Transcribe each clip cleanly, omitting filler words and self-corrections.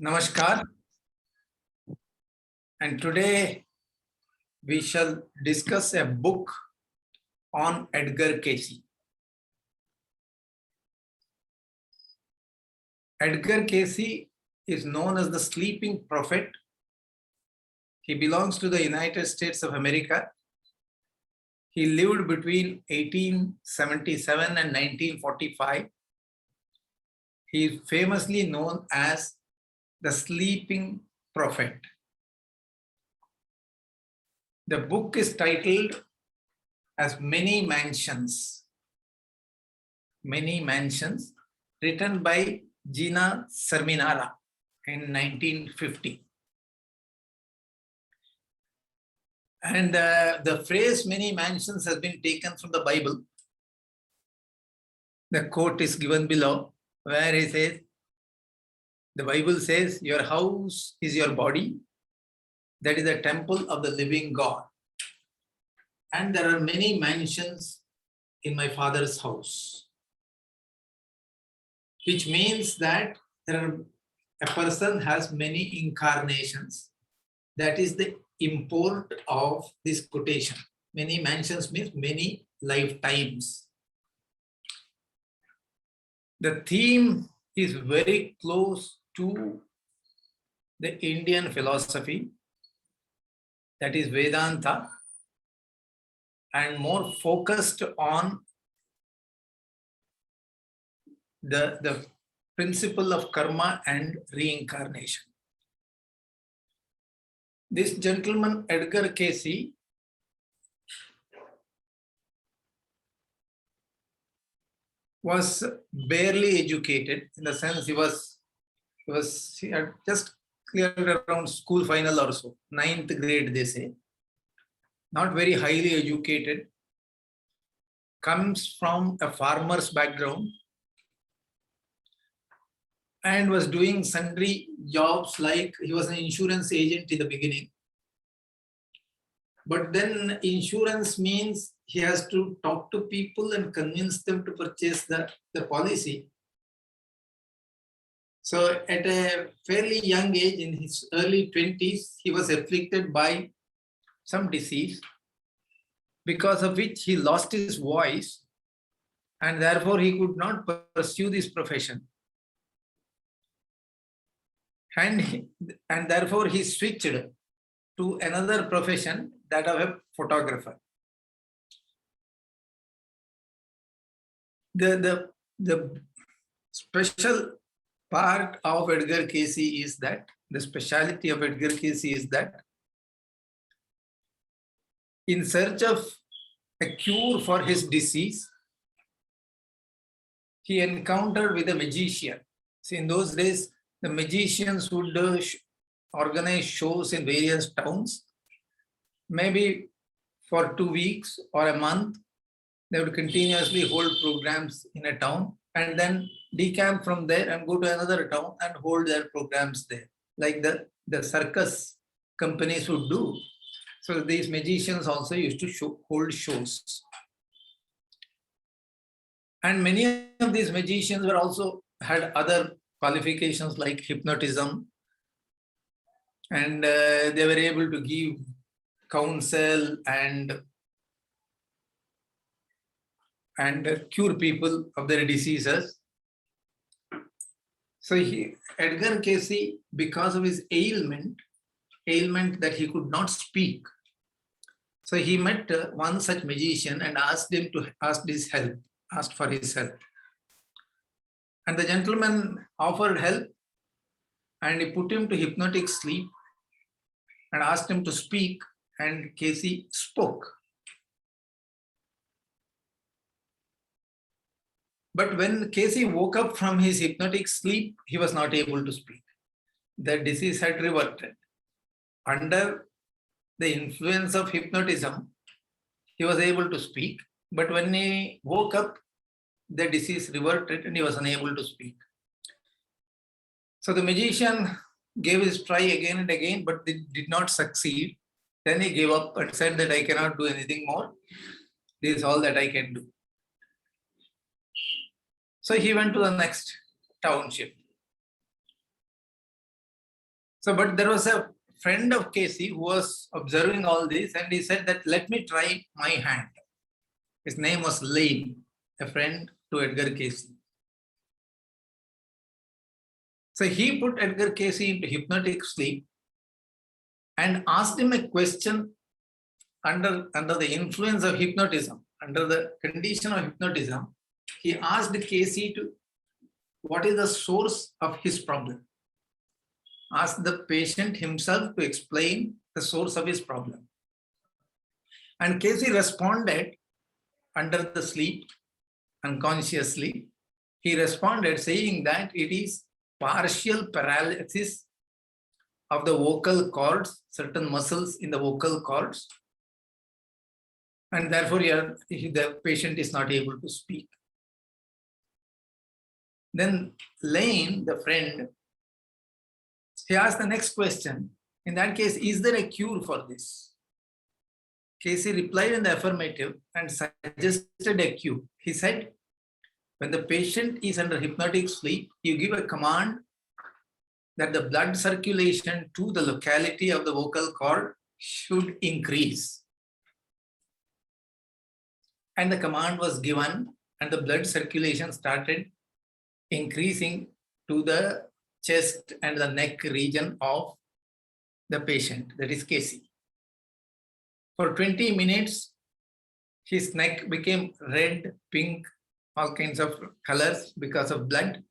Namaskar, and today we shall discuss a book on Edgar Cayce. Edgar Cayce is known as the sleeping prophet. He belongs to the United States of America. He lived between 1877 and 1945. He is famously known as the sleeping prophet. The book is titled as Many Mansions, written by Gina Cerminara in 1950. And the phrase many mansions has been taken from the Bible. The quote is given below, where he says, the Bible says, your house is your body. That is the temple of the living God. And there are many mansions in my Father's house. Which means that a person has many incarnations. That is the import of this quotation. Many mansions means many lifetimes. The theme is very close to the Indian philosophy, that is Vedanta, and more focused on the principle of karma and reincarnation. This gentleman, Edgar Cayce, was barely educated, in the sense he had just cleared around school final or so, 9th grade they say, not very highly educated, comes from a farmer's background, and was doing sundry jobs, like he was an insurance agent in the beginning. But then insurance means he has to talk to people and convince them to purchase the policy. So at a fairly young age, in his early 20s, he was afflicted by some disease, because of which he lost his voice, and therefore he could not pursue this profession. And therefore he switched to another profession, that of a photographer. The special part of Edgar Cayce is that, the speciality of Edgar Cayce is that, in search of a cure for his disease, he encountered with a magician. See, in those days, the magicians would organize shows in various towns. Maybe for 2 weeks or a month, they would continuously hold programs in a town, and then decamp from there and go to another town and hold their programs there, like the circus companies would do. So these magicians also used to hold shows. And many of these magicians were also had other qualifications like hypnotism, and they were able to give counsel and cure people of their diseases. So Edgar Cayce, because of his ailment that he could not speak, so he met one such magician and asked for his help. And the gentleman offered help, and he put him to hypnotic sleep and asked him to speak, and Cayce spoke. But when Cayce woke up from his hypnotic sleep, he was not able to speak. The disease had reverted. Under the influence of hypnotism, he was able to speak, but when he woke up, the disease reverted and he was unable to speak. So the magician gave his try again and again, but did not succeed. Then he gave up and said that I cannot do anything more. This is all that I can do. So he went to the next township. So, but there was a friend of Casey who was observing all this, and he said that let me try my hand. His name was Lane, a friend to Edgar Casey. So he put Edgar Casey into hypnotic sleep and asked him a question under the influence of hypnotism, under the condition of hypnotism. He asked Casey to what is the source of his problem. Asked the patient himself to explain the source of his problem. And Casey responded under the sleep, unconsciously. He responded saying that it is partial paralysis of the vocal cords, certain muscles in the vocal cords, and therefore the patient is not able to speak. Then Lane, the friend, he asked the next question. In that case, is there a cure for this? Casey replied in the affirmative and suggested a cure. He said, when the patient is under hypnotic sleep, you give a command that the blood circulation to the locality of the vocal cord should increase. And the command was given, and the blood circulation started increasing to the chest and the neck region of the patient, that is Casey. For 20 minutes, his neck became red, pink, all kinds of colors because of blood.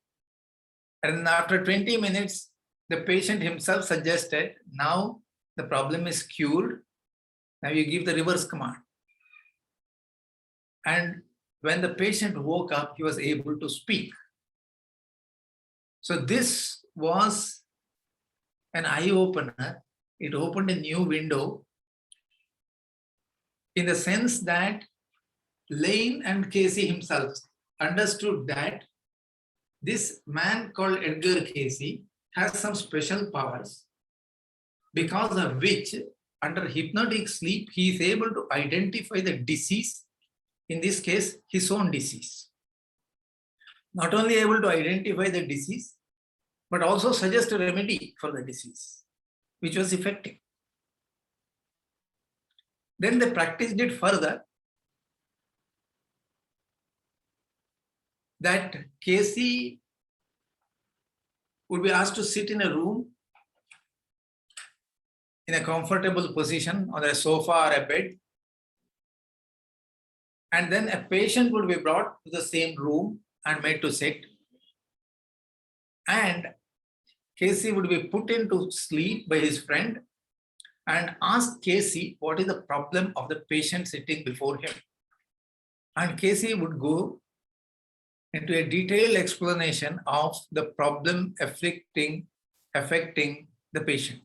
And after 20 minutes, the patient himself suggested, now the problem is cured. Now you give the reverse command. And when the patient woke up, he was able to speak. So this was an eye-opener. It opened a new window in the sense that Lane and Casey himself understood that this man called Edgar Casey has some special powers, because of which under hypnotic sleep, he is able to identify the disease, in this case, his own disease. Not only able to identify the disease, but also suggest a remedy for the disease, which was effective. Then they practiced it further, that Casey would be asked to sit in a room in a comfortable position on a sofa or a bed. And then a patient would be brought to the same room and made to sit. And Casey would be put into sleep by his friend and ask Casey what is the problem of the patient sitting before him. And Casey would go into a detailed explanation of the problem affecting the patient.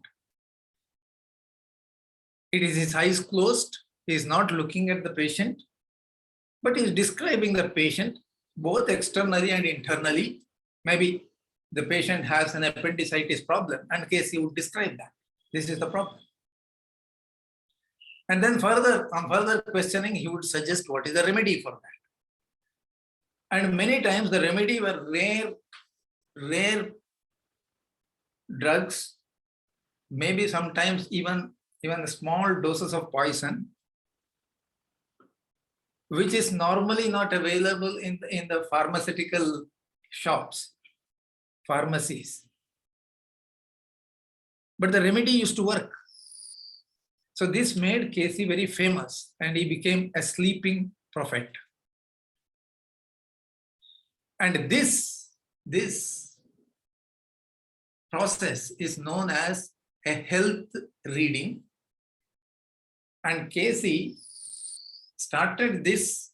It is his eyes closed, he is not looking at the patient, but he is describing the patient both externally and internally. Maybe the patient has an appendicitis problem, and Casey would describe that. This is the problem. And then on further questioning, he would suggest what is the remedy for that. And many times the remedy were rare drugs, maybe sometimes even small doses of poison, which is normally not available in the pharmaceutical shops, pharmacies. But the remedy used to work. So this made Casey very famous, and he became a sleeping prophet. And this process is known as a health reading. And Casey started this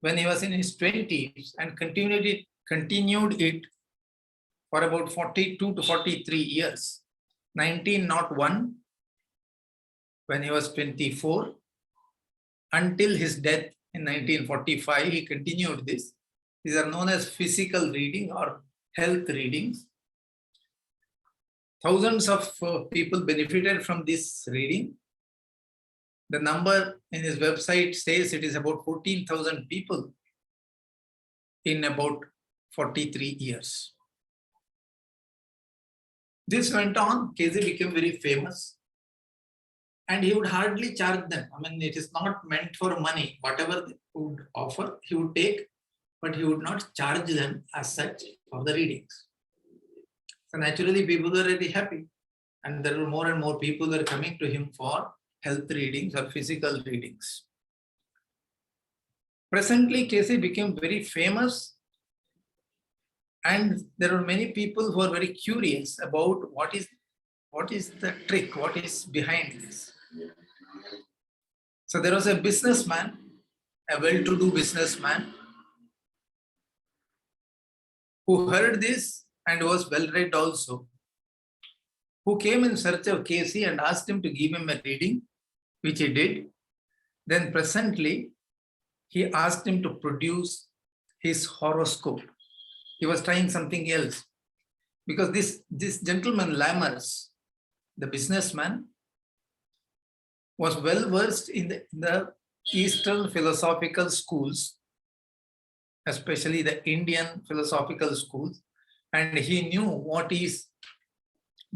when he was in his 20s and continued it for about 42 to 43 years. 1901, when he was 24, until his death in 1945, he continued this. These are known as physical reading or health readings. Thousands of people benefited from this reading. The number in his website says it is about 14,000 people in about 43 years. This went on. Casey became very famous. And he would hardly charge them. I mean, it is not meant for money. Whatever they would offer, he would take, but he would not charge them as such for the readings. So naturally, people were very happy. And there were more and more people were coming to him for health readings or physical readings. Presently, Casey became very famous. And there were many people who are very curious about what is the trick, what is behind this. So there was a businessman, a well-to-do businessman, who heard this and was well-read also, who came in search of Casey and asked him to give him a reading, which he did. Then presently, he asked him to produce his horoscope. He was trying something else. Because this gentleman, Lammers, the businessman, was well versed in the Eastern philosophical schools, especially the Indian philosophical schools, and he knew what is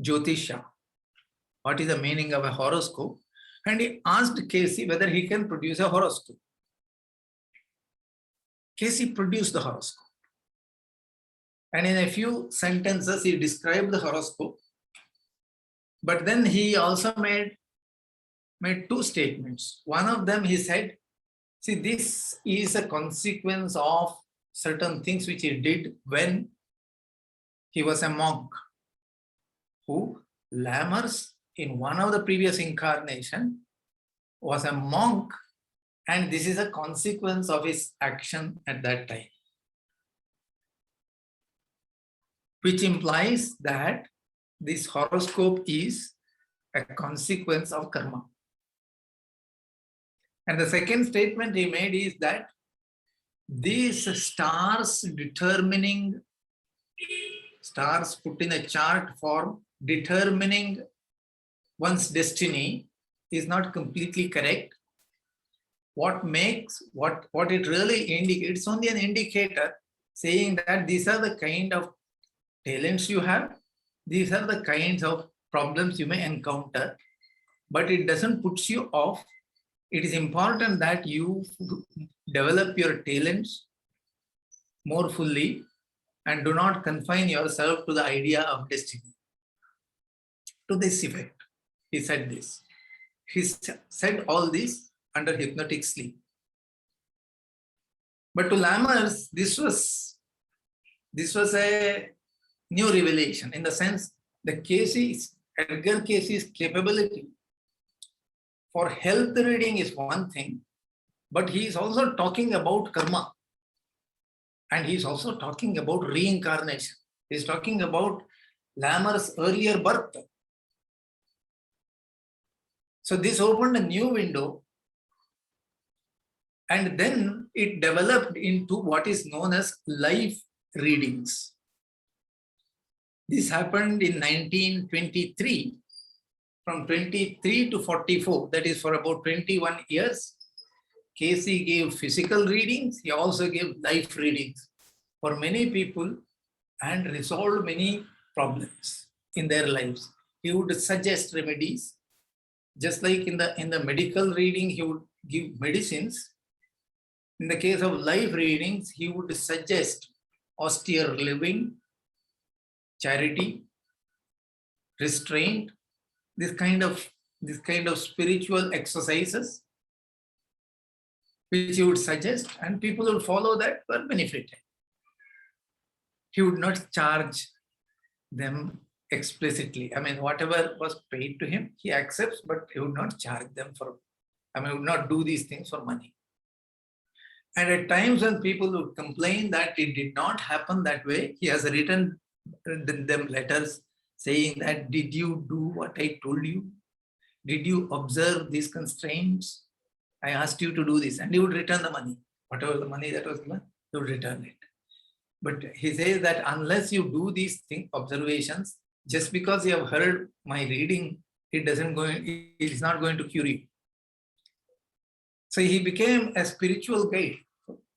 Jyotisha, what is the meaning of a horoscope, and he asked Casey whether he can produce a horoscope. Casey produced the horoscope. And in a few sentences, he described the horoscope. But then he also made two statements. One of them, he said, see, this is a consequence of certain things which he did when he was a monk. Who, Lammers, in one of the previous incarnation, was a monk, and this is a consequence of his action at that time. Which implies that this horoscope is a consequence of karma. And the second statement he made is that these stars put in a chart for determining one's destiny is not completely correct. What it really indicates, only an indicator saying that these are the kind of talents you have, these are the kinds of problems you may encounter, but it doesn't put you off. It is important that you develop your talents more fully and do not confine yourself to the idea of destiny. To this effect, he said this. He said all this under hypnotic sleep. But to Lammers, this was a new revelation, in the sense Edgar Casey's capability for health reading is one thing, but he is also talking about karma. And he is also talking about reincarnation. He is talking about Lammers' earlier birth. So this opened a new window, and then it developed into what is known as life readings. This happened in 1923, from 23 to 44, that is for about 21 years. Casey gave physical readings, he also gave life readings for many people and resolved many problems in their lives. He would suggest remedies, just like in the medical reading, he would give medicines. In the case of life readings, he would suggest austere living, charity, restraint, this kind of spiritual exercises which he would suggest, and people would follow that were benefited. He would not charge them explicitly. I mean, whatever was paid to him, he accepts, but he would not charge them would not do these things for money. And at times when people would complain that it did not happen that way, he has written them letters saying that, did you do what I told you? Did you observe these constraints? I asked you to do this. And he would return the money. Whatever the money that was given, he would return it. But he says that unless you do these observations, just because you have heard my reading, it is not going to cure you. So he became a spiritual guide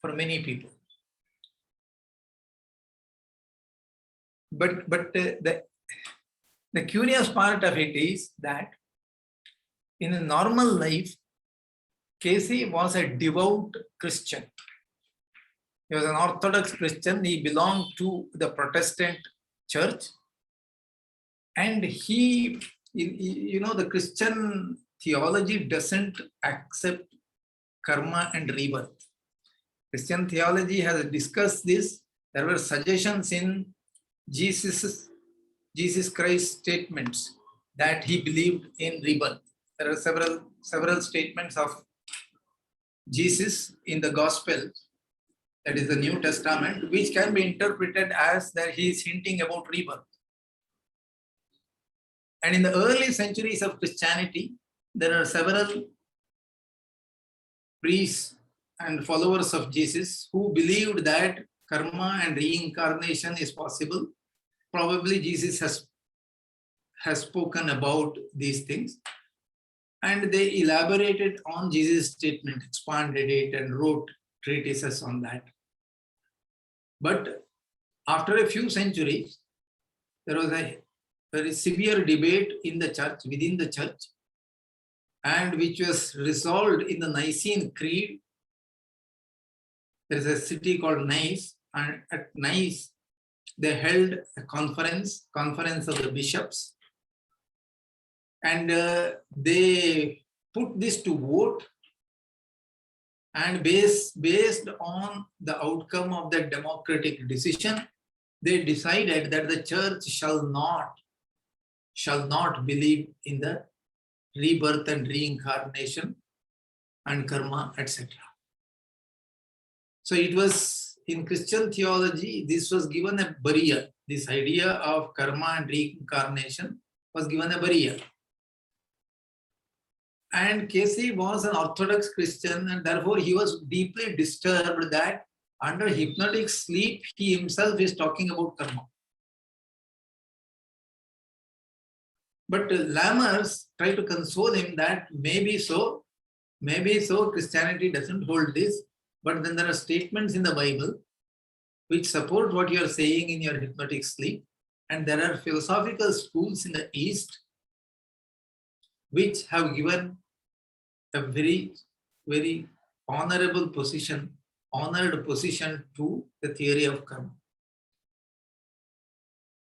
for many people. But The curious part of it is that in a normal life, Casey was a devout Christian. He was an Orthodox Christian. He belonged to the Protestant church. And the Christian theology doesn't accept karma and rebirth. Christian theology has discussed this. There were suggestions in Jesus Christ's statements that he believed in rebirth. There are several statements of Jesus in the Gospel, that is the New Testament, which can be interpreted as that he is hinting about rebirth. And in the early centuries of Christianity, there are several priests and followers of Jesus who believed that karma and reincarnation is possible. Probably Jesus has spoken about these things. And they elaborated on Jesus' statement, expanded it, and wrote treatises on that. But after a few centuries, there was a very severe debate in the church, within the church, and which was resolved in the Nicene Creed. There is a city called Nice, and at Nice, they held a conference of the bishops, and they put this to vote, and based on the outcome of the democratic decision, they decided that the church shall not believe in the rebirth and reincarnation and karma, etc. So it was in Christian theology, this was given a burial. This idea of karma and reincarnation was given a burial. And Casey was an Orthodox Christian, and therefore he was deeply disturbed that under hypnotic sleep, he himself is talking about karma. But Lammers tried to console him that maybe so, Christianity doesn't hold this, but then there are statements in the Bible which support what you are saying in your hypnotic sleep, and there are philosophical schools in the East which have given a very, very honored position to the theory of karma.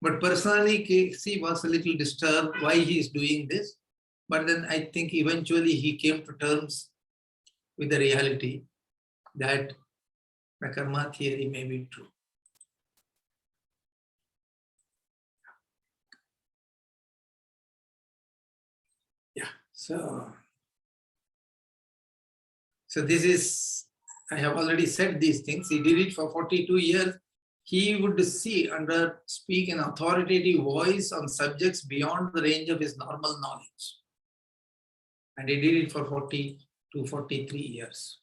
But personally, Casey was a little disturbed why he is doing this. But then I think eventually he came to terms with the reality that the karma theory may be true. Yeah, so this is, I have already said these things. He did it for 42 years. He would speak an authoritative voice on subjects beyond the range of his normal knowledge. And he did it for 40 to 43 years.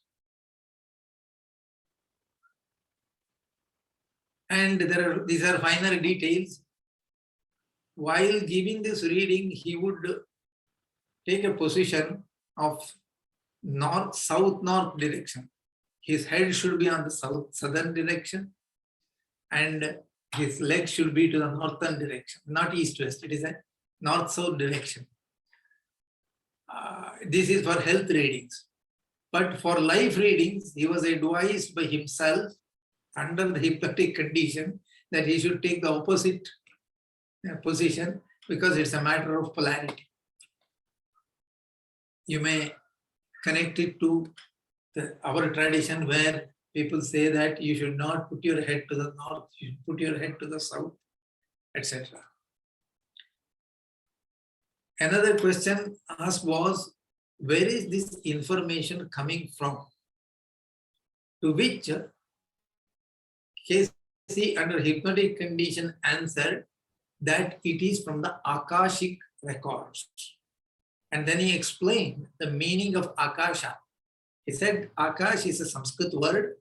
And these are finer details. While giving this reading, he would take a position of south-north direction. His head should be on the southern direction, and his leg should be to the northern direction, not east-west. It is a north-south direction. This is for health readings. But for life readings, he was advised by himself under the hypnotic condition that he should take the opposite position because it's a matter of polarity. You may connect it to our tradition where people say that you should not put your head to the north, you should put your head to the south, etc. Another question asked was, where is this information coming from? To which Casey, under hypnotic condition, answered that it is from the Akashic records. And then he explained the meaning of Akasha. He said Akash is a Sanskrit word.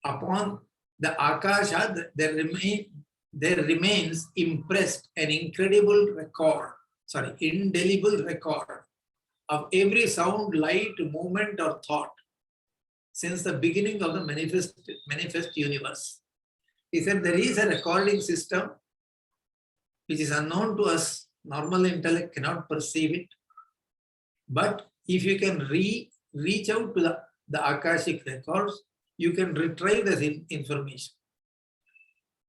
Upon the Akasha, there remains impressed an indelible record of every sound, light, movement, or thought since the beginning of the manifest universe. He said there is a recording system which is unknown to us. Normal intellect cannot perceive it. But if you can reach out to the Akashic records, you can retrieve this information.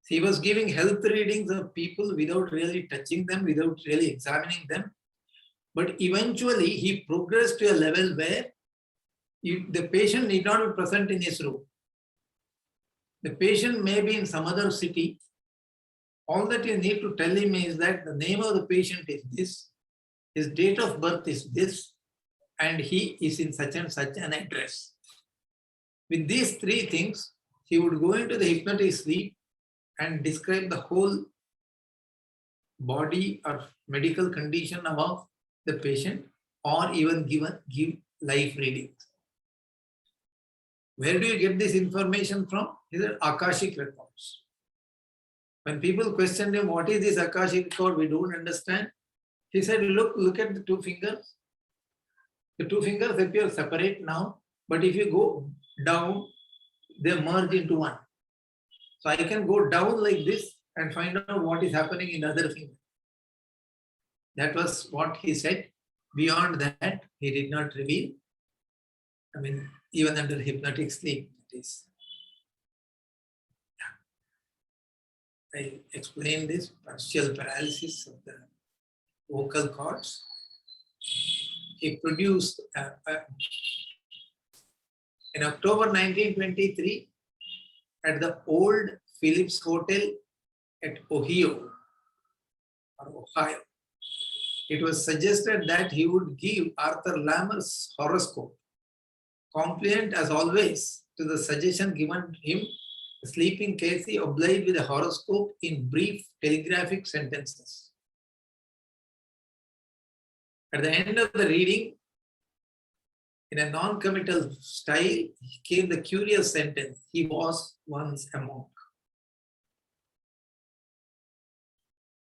He was giving health readings of people without really touching them, without really examining them. But eventually, he progressed to a level where the patient need not be present in his room. The patient may be in some other city. All that you need to tell him is that the name of the patient is this, his date of birth is this, and he is in such and such an address. With these three things, he would go into the hypnotic sleep and describe the whole body or medical condition of the patient, or even give life readings. Where do you get this information from? These are Akashic records. When people questioned him, what is this Akashic record? We don't understand. He said, look at the two fingers. The two fingers appear separate now, but if you go down, they merge into one. So I can go down like this and find out what is happening in the other finger. That was what he said. Beyond that, he did not reveal. I mean, even under hypnotic sleep, it is. I explained this partial paralysis of the vocal cords. He produced in October 1923 at the old Phillips Hotel at Ohio. It was suggested that he would give Arthur Lammer's horoscope, compliant as always to the suggestion given him. The sleeping Casey obliged with a horoscope in brief telegraphic sentences. At the end of the reading, in a non-committal style, came the curious sentence, he was once a monk.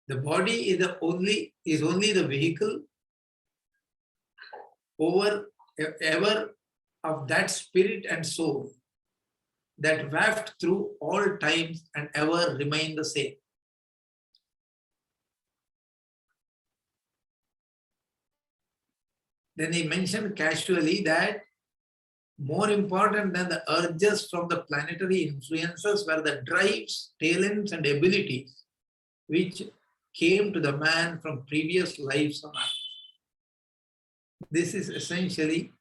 The body is only the vehicle ever of that spirit and soul that waft through all times and ever remain the same. Then he mentioned casually that more important than the urges from the planetary influences were the drives, talents, and abilities which came to the man from previous lives on earth. This is essentially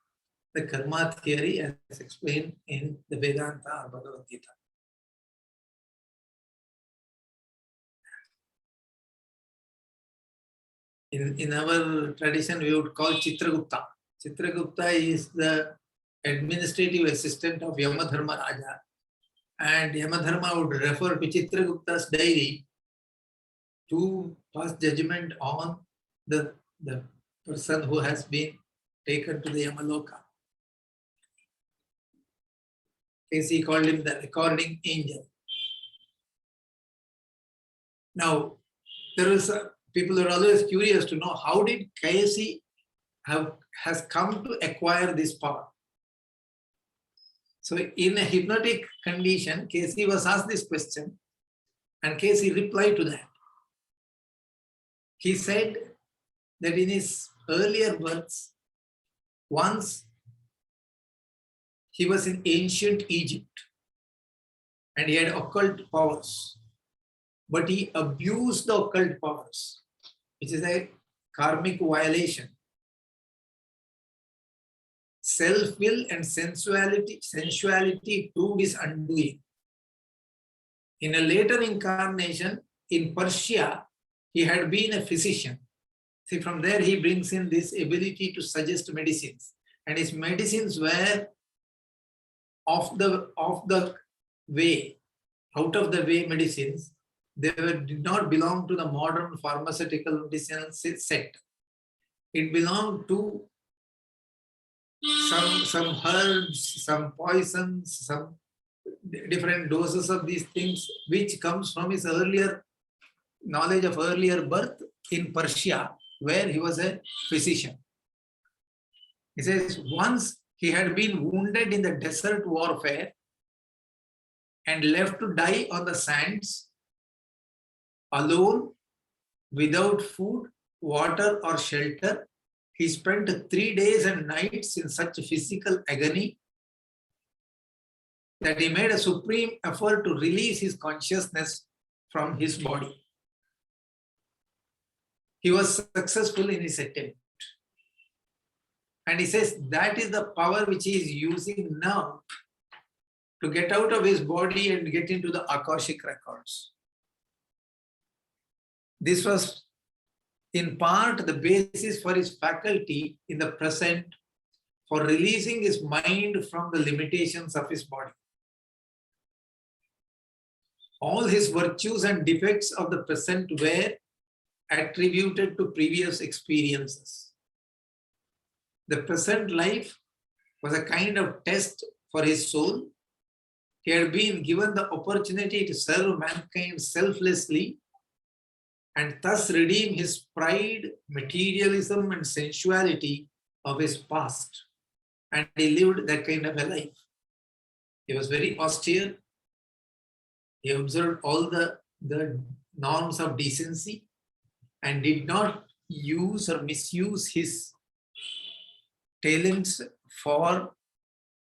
the karma theory as explained in the Vedanta or Bhagavad Gita. In our tradition, we would call Chitragupta. Chitragupta is the administrative assistant of Yamadharma Raja, and Yamadharma would refer to Chitragupta's diary to pass judgment on the person who has been taken to the Yamaloka. Casey called him the recording angel. Now, people are always curious to know how did Casey has come to acquire this power. So in a hypnotic condition, Casey was asked this question and Casey replied to that. He said that in his earlier births, once he was in ancient Egypt and he had occult powers, but he abused the occult powers, which is a karmic violation. Self-will and sensuality proved his undoing. In a later incarnation in Persia, he had been a physician. See, from there he brings in this ability to suggest medicines, and his medicines were out of the way medicines. They did not belong to the modern pharmaceutical medicine set. It belonged to some herbs, some poisons, some different doses of these things, which comes from his earlier knowledge of earlier birth in Persia, where he was a physician. He says once he had been wounded in the desert warfare and left to die on the sands alone without food, water, or shelter. He spent 3 days and nights in such physical agony that he made a supreme effort to release his consciousness from his body. He was successful in his attempt. And he says that is the power which he is using now to get out of his body and get into the Akashic records. This was in part the basis for his faculty in the present for releasing his mind from the limitations of his body. All his virtues and defects of the present were attributed to previous experiences. The present life was a kind of test for his soul. He had been given the opportunity to serve mankind selflessly and thus redeem his pride, materialism, and sensuality of his past. And he lived that kind of a life. He was very austere. He observed all the norms of decency and did not use or misuse his talents for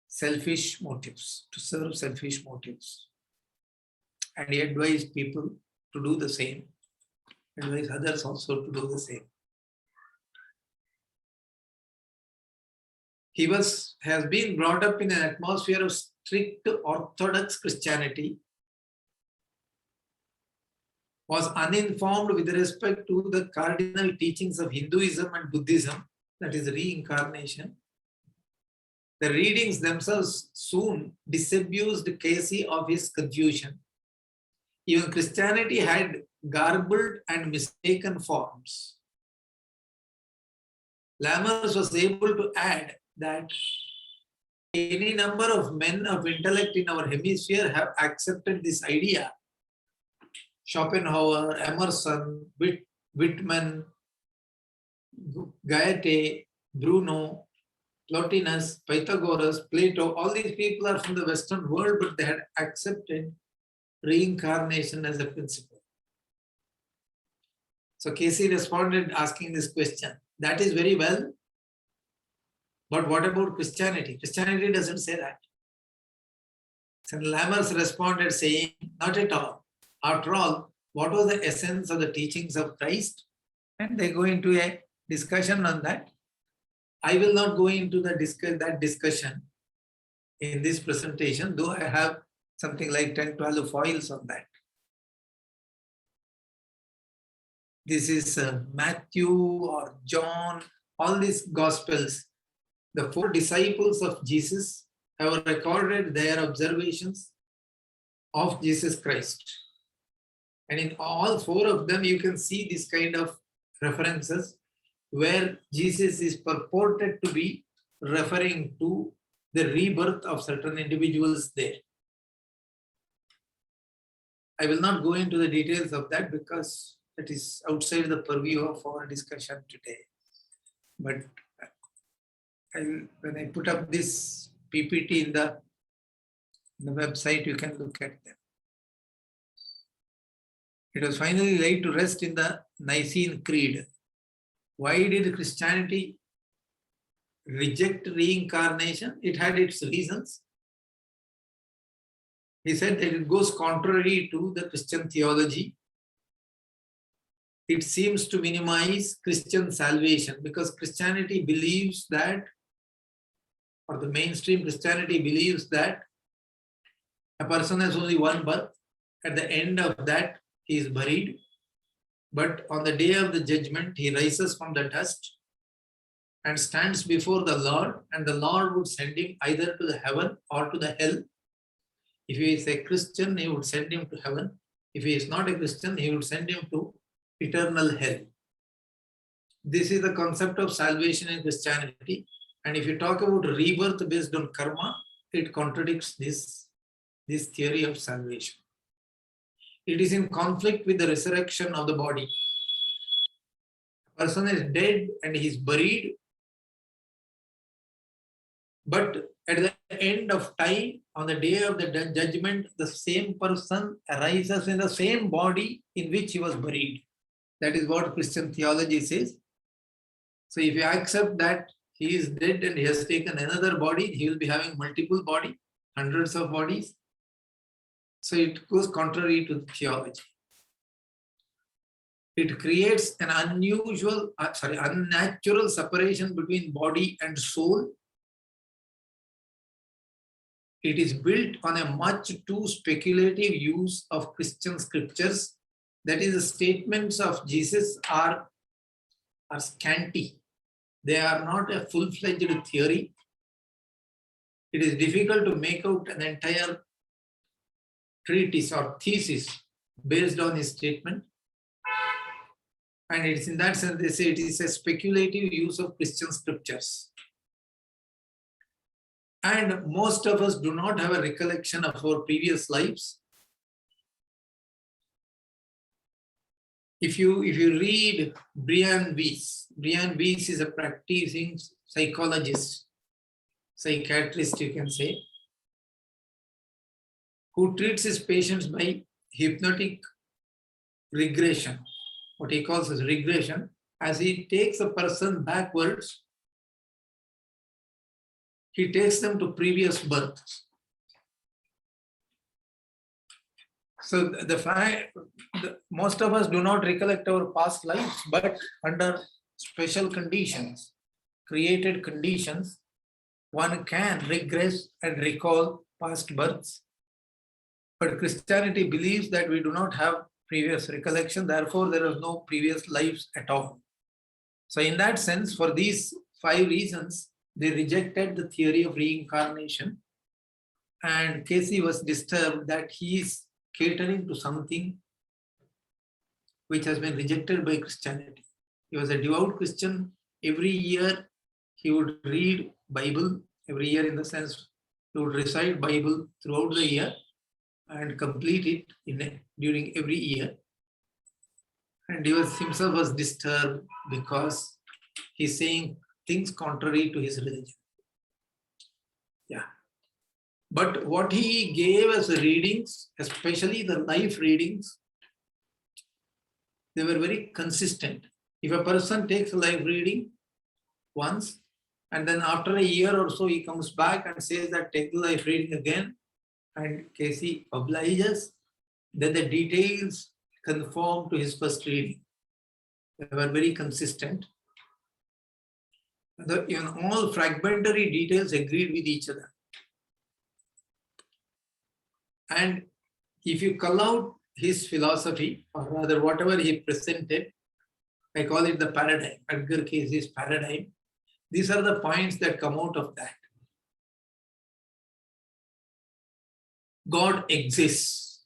selfish motives, to serve selfish motives. And he advised people to do the same, advised others also to do the same. He has been brought up in an atmosphere of strict orthodox Christianity, was uninformed with respect to the cardinal teachings of Hinduism and Buddhism, that is reincarnation. The readings themselves soon disabused Casey of his confusion. Even Christianity had garbled and mistaken forms. Lammers was able to add that any number of men of intellect in our hemisphere have accepted this idea. Schopenhauer, Emerson, Whitman, Goethe, Bruno, Plotinus, Pythagoras, Plato, all these people are from the Western world, but they had accepted reincarnation as a principle. So Casey responded asking this question. That is very well, but what about Christianity? Christianity doesn't say that. So Lammers responded saying, not at all. After all, what was the essence of the teachings of Christ? And they go into a discussion on that. I will not go into that discussion in this presentation, though I have something like 10-12 foils on that. This is Matthew or John, all these Gospels. The 4 disciples of Jesus have recorded their observations of Jesus Christ. And in all 4 of them, you can see this kind of references where Jesus is purported to be referring to the rebirth of certain individuals there. I will not go into the details of that because it is outside the purview of our discussion today. But when I put up this PPT in the website, you can look at them. It was finally laid to rest in the Nicene Creed. Why did Christianity reject reincarnation? It had its reasons. He said that it goes contrary to the Christian theology. It seems to minimize Christian salvation because Christianity believes that, or the mainstream Christianity believes that a person has only one birth. At the end of that, he is buried. But on the day of the judgment, he rises from the dust and stands before the Lord, and the Lord would send him either to the heaven or to the hell. If he is a Christian, he would send him to heaven. If he is not a Christian, he would send him to eternal hell. This is the concept of salvation in Christianity. And if you talk about rebirth based on karma, it contradicts this theory of salvation. It is in conflict with the resurrection of the body. A person is dead and he is buried, but at the end of time, on the day of the judgment, the same person arises in the same body in which he was buried. That is what Christian theology says. So if you accept that he is dead and he has taken another body, he will be having multiple bodies, hundreds of bodies. So it goes contrary to theology. It creates an unnatural separation between body and soul. It is built on a much too speculative use of Christian scriptures. That is, the statements of Jesus are scanty. They are not a full-fledged theory. It is difficult to make out an entire treatise or thesis based on his statement. And it's in that sense, they say it is a speculative use of Christian scriptures. And most of us do not have a recollection of our previous lives. If you read Brian Weiss is a practicing psychologist, psychiatrist, you can say, who treats his patients by hypnotic regression, what he calls as regression, as he takes a person backwards, he takes them to previous births. So most of us do not recollect our past lives, but under special conditions, created conditions, one can regress and recall past births. But Christianity believes that we do not have previous recollection, therefore there is no previous lives at all. So in that sense, for these 5 reasons, they rejected the theory of reincarnation. And Casey was disturbed that he is catering to something which has been rejected by Christianity. He was a devout Christian. Every year he would read Bible, every year in the sense he would recite Bible throughout the year and complete it during every year. And he himself was disturbed because he's saying things contrary to his religion. Yeah. But what he gave as readings, especially the life readings, they were very consistent. If a person takes a life reading once, and then after a year or so, he comes back and says that take the life reading again, and Casey obliges, then the details conform to his first reading. They were very consistent. Even all fragmentary details agreed with each other. And if you cull out his philosophy, or rather whatever he presented, I call it the paradigm, Edgar Casey's paradigm. These are the points that come out of that. God exists.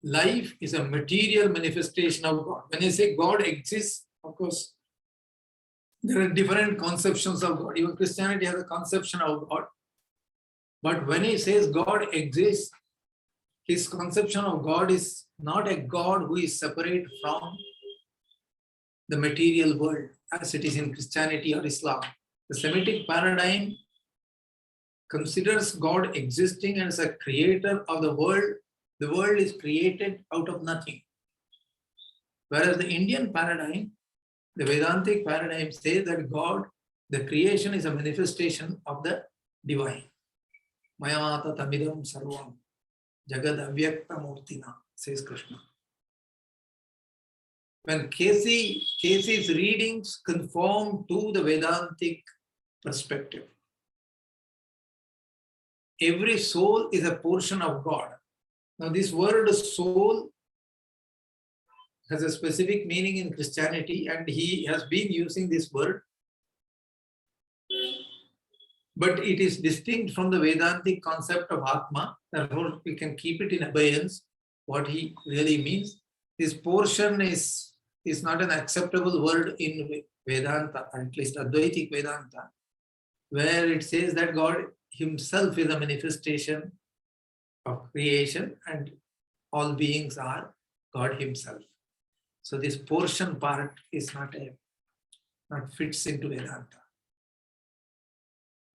Life is a material manifestation of God. When I say God exists, of course, there are different conceptions of God. Even Christianity has a conception of God. But when he says God exists, his conception of God is not a God who is separate from the material world, as it is in Christianity or Islam. The Semitic paradigm considers God existing as a creator of the world. The world is created out of nothing. Whereas the Indian paradigm, the Vedantic paradigm, says that God, the creation, is a manifestation of the divine. Mayata tamidam sarvam jagad avyakta murtina, says Krishna. When Casey's readings conform to the Vedantic perspective, every soul is a portion of God. Now, this word soul has a specific meaning in Christianity, and he has been using this word. But it is distinct from the Vedantic concept of Atma. Therefore, we can keep it in abeyance, what he really means. This portion is not an acceptable word in Vedanta, at least Advaitic Vedanta, where it says that God himself is a manifestation of creation and all beings are God himself. So this portion part is not fits into Vedanta.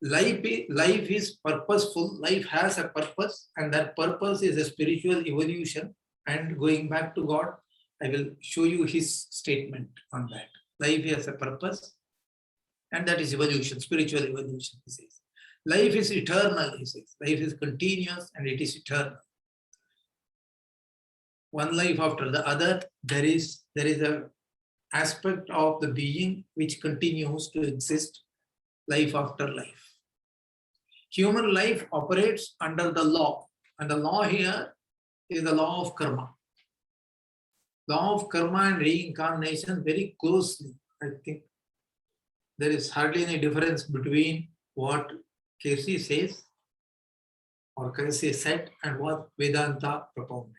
Life is purposeful. Life has a purpose, and that purpose is a spiritual evolution and going back to God. I will show you his statement on that. Life has a purpose, and that is evolution, spiritual evolution, he says. Life is eternal, he says. Life is continuous and it is eternal. One life after the other, there is a aspect of the being which continues to exist life after life. Human life operates under the law, and the law here is the law of karma. Law of karma and reincarnation very closely. I think there is hardly any difference between what Casey says or Casey said and what Vedanta propounded.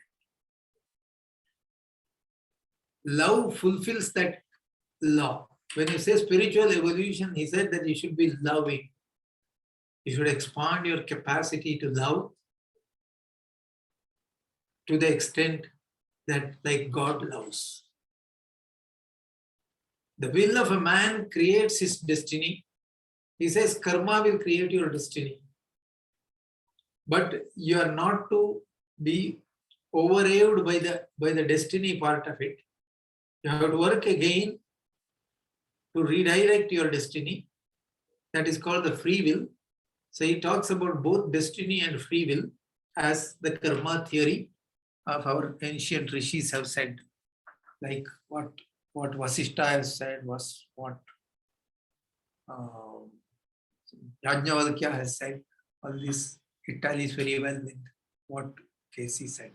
Love fulfills that law. When he says spiritual evolution, he said that you should be loving. You should expand your capacity to love to the extent that like God loves. The will of a man creates his destiny. He says karma will create your destiny. But you are not to be overawed by the destiny part of it. You have to work again to redirect your destiny. That is called the free will. So he talks about both destiny and free will as the karma theory of our ancient rishis have said. Like what Vasishta has said was what Yajnavalkya has said. All this it tallies very well with what Casey said.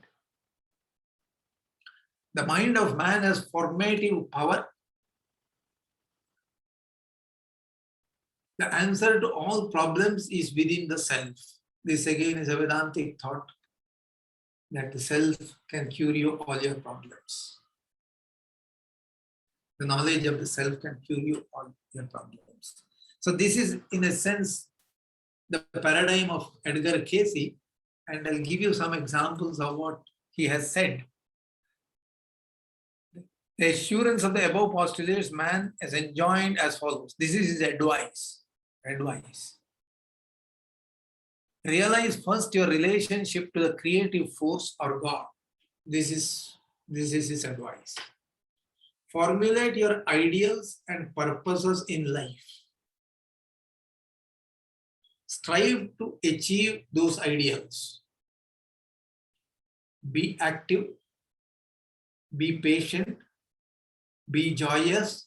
The mind of man has formative power. The answer to all problems is within the self. This again is a Vedantic thought that the self can cure you all your problems. The knowledge of the self can cure you all your problems. So this is in a sense the paradigm of Edgar Casey, and I'll give you some examples of what he has said. The assurance of the above postulates man is enjoined as follows. This is his advice. Realize first your relationship to the creative force or God. This is his advice. Formulate your ideals and purposes in life. Strive to achieve those ideals. Be active, be patient, be joyous,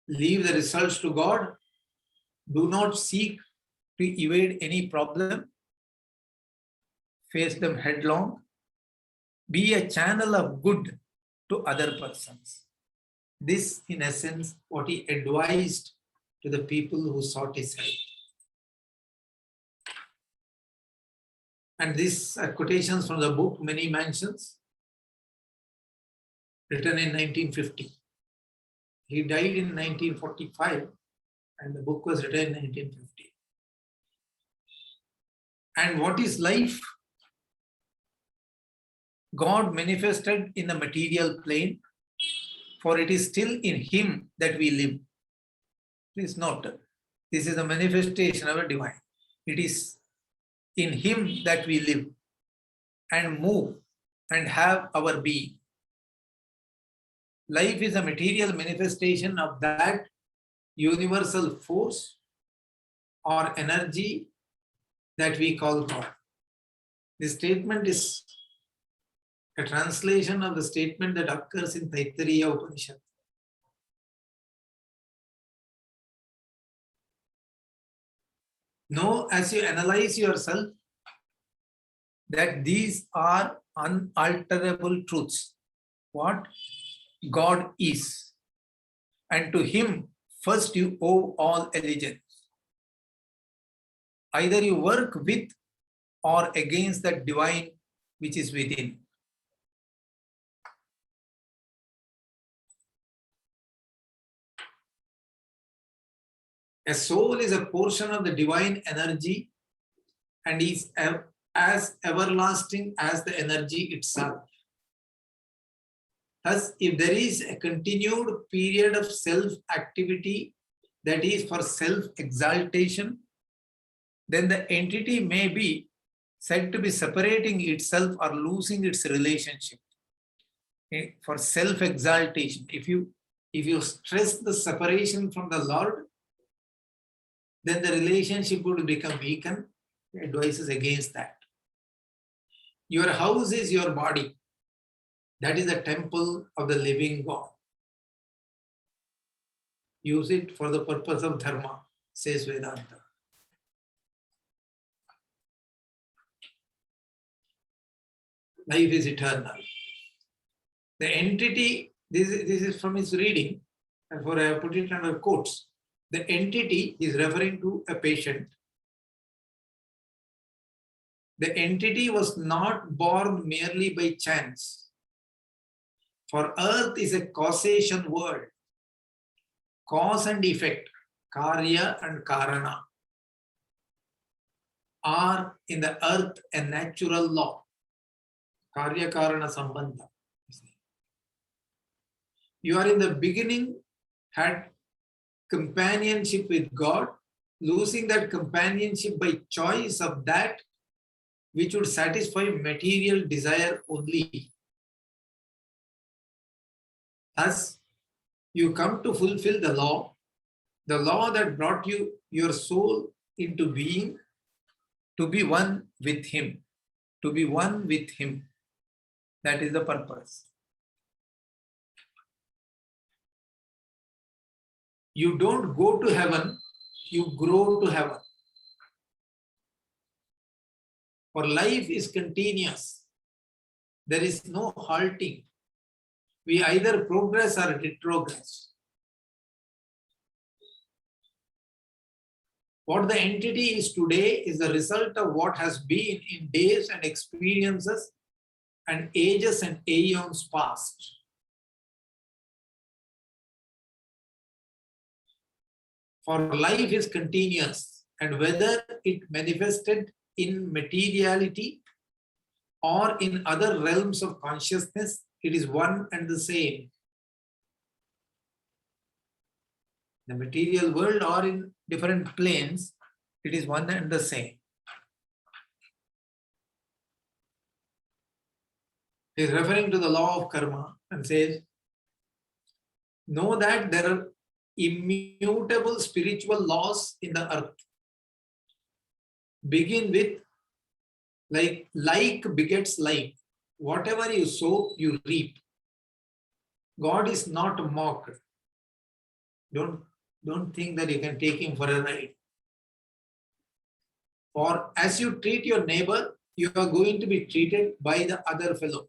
leave the results to God. Do not seek to evade any problem. Face them headlong. Be a channel of good to other persons. This, in essence, what he advised to the people who sought his help. And these are quotations from the book Many Mansions, written in 1950. He died in 1945, and the book was written in 1950. And what is life? God manifested in the material plane, for it is still in him that we live. Please note, this is a manifestation of a divine. It is in him that we live and move and have our being. Life is a material manifestation of that universal force or energy that we call God. This statement is a translation of the statement that occurs in Taittiriya Upanishad. Know as you analyze yourself that these are unalterable truths. What? God is. And to him, first you owe all allegiance. Either you work with or against that divine which is within. A soul is a portion of the divine energy and is as everlasting as the energy itself. Thus, if there is a continued period of self-activity that is for self-exaltation, then the entity may be said to be separating itself or losing its relationship. for self-exaltation. If you stress the separation from the Lord, then the relationship would become weakened. Advices against that. Your house is your body. That is the temple of the living God. Use it for the purpose of dharma, says Vedanta. Life is eternal. The entity, this is from his reading, therefore I have put it under quotes. The entity is referring to a patient. The entity was not born merely by chance. For earth is a causation word. Cause and effect, karya and karana, are in the earth a natural law. Karya karana sambandha. You are in the beginning, had companionship with God, losing that companionship by choice of that which would satisfy material desire only. Thus, you come to fulfill the law that brought you, your soul into being, to be one with Him. To be one with Him. That is the purpose. You don't go to heaven, you grow to heaven. For life is continuous. There is no halting. We either progress or retrogress. What the entity is today is the result of what has been in days and experiences and ages and aeons past. For life is continuous, and whether it manifested in materiality or in other realms of consciousness, it is one and the same. The material world or in different planes, it is one and the same. He is referring to the law of karma and says, know that there are immutable spiritual laws in the earth. Begin with like begets like. Whatever you sow, you reap. God is not mocked. Don't think that you can take him for a ride. For as you treat your neighbor, you are going to be treated by the other fellow.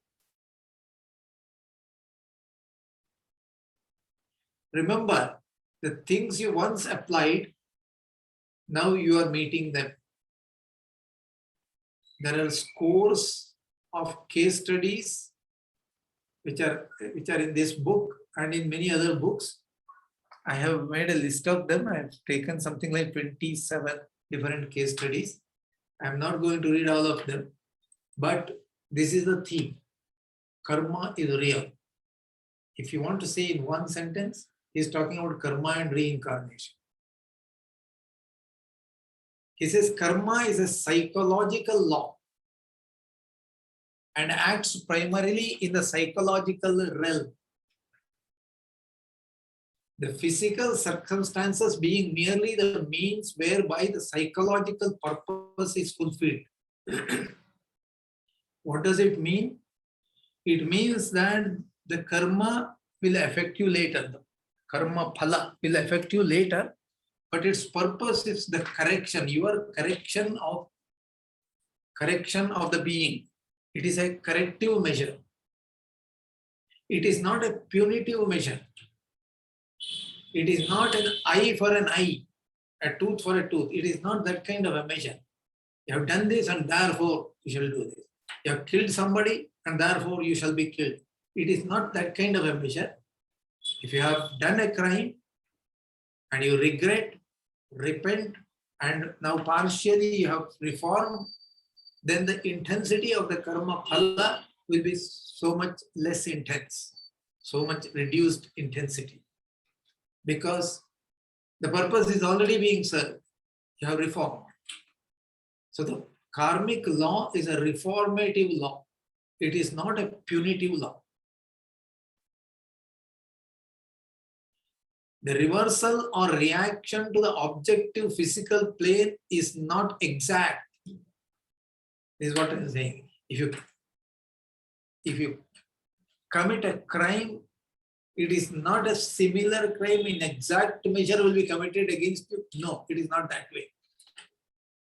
Remember, the things you once applied, now you are meeting them. There are scores of case studies which are in this book and in many other books. I have made a list of them. I have taken something like 27 different case studies. I am not going to read all of them, but this is the theme. Karma is real. If you want to say in one sentence, he is talking about karma and reincarnation. He says karma is a psychological law and acts primarily in the psychological realm. The physical circumstances being merely the means whereby the psychological purpose is fulfilled. What does it mean? It means that the karma will affect you later. The karma phala will affect you later, but its purpose is the correction, your correction of the being. It is a corrective measure. It is not a punitive measure. It is not an eye for an eye, a tooth for a tooth. It is not that kind of a measure. You have done this and therefore you shall do this. You have killed somebody and therefore you shall be killed. It is not that kind of a measure. If you have done a crime and you regret, repent, and now partially you have reformed, then the intensity of the karma phala will be so much less intense, so much reduced intensity. Because the purpose is already being served. You have reformed. So the karmic law is a reformative law. It is not a punitive law. The reversal or reaction to the objective physical plane is not exact. This is what I'm saying. If you commit a crime, it is not a similar crime in exact measure will be committed against you. No, it is not that way.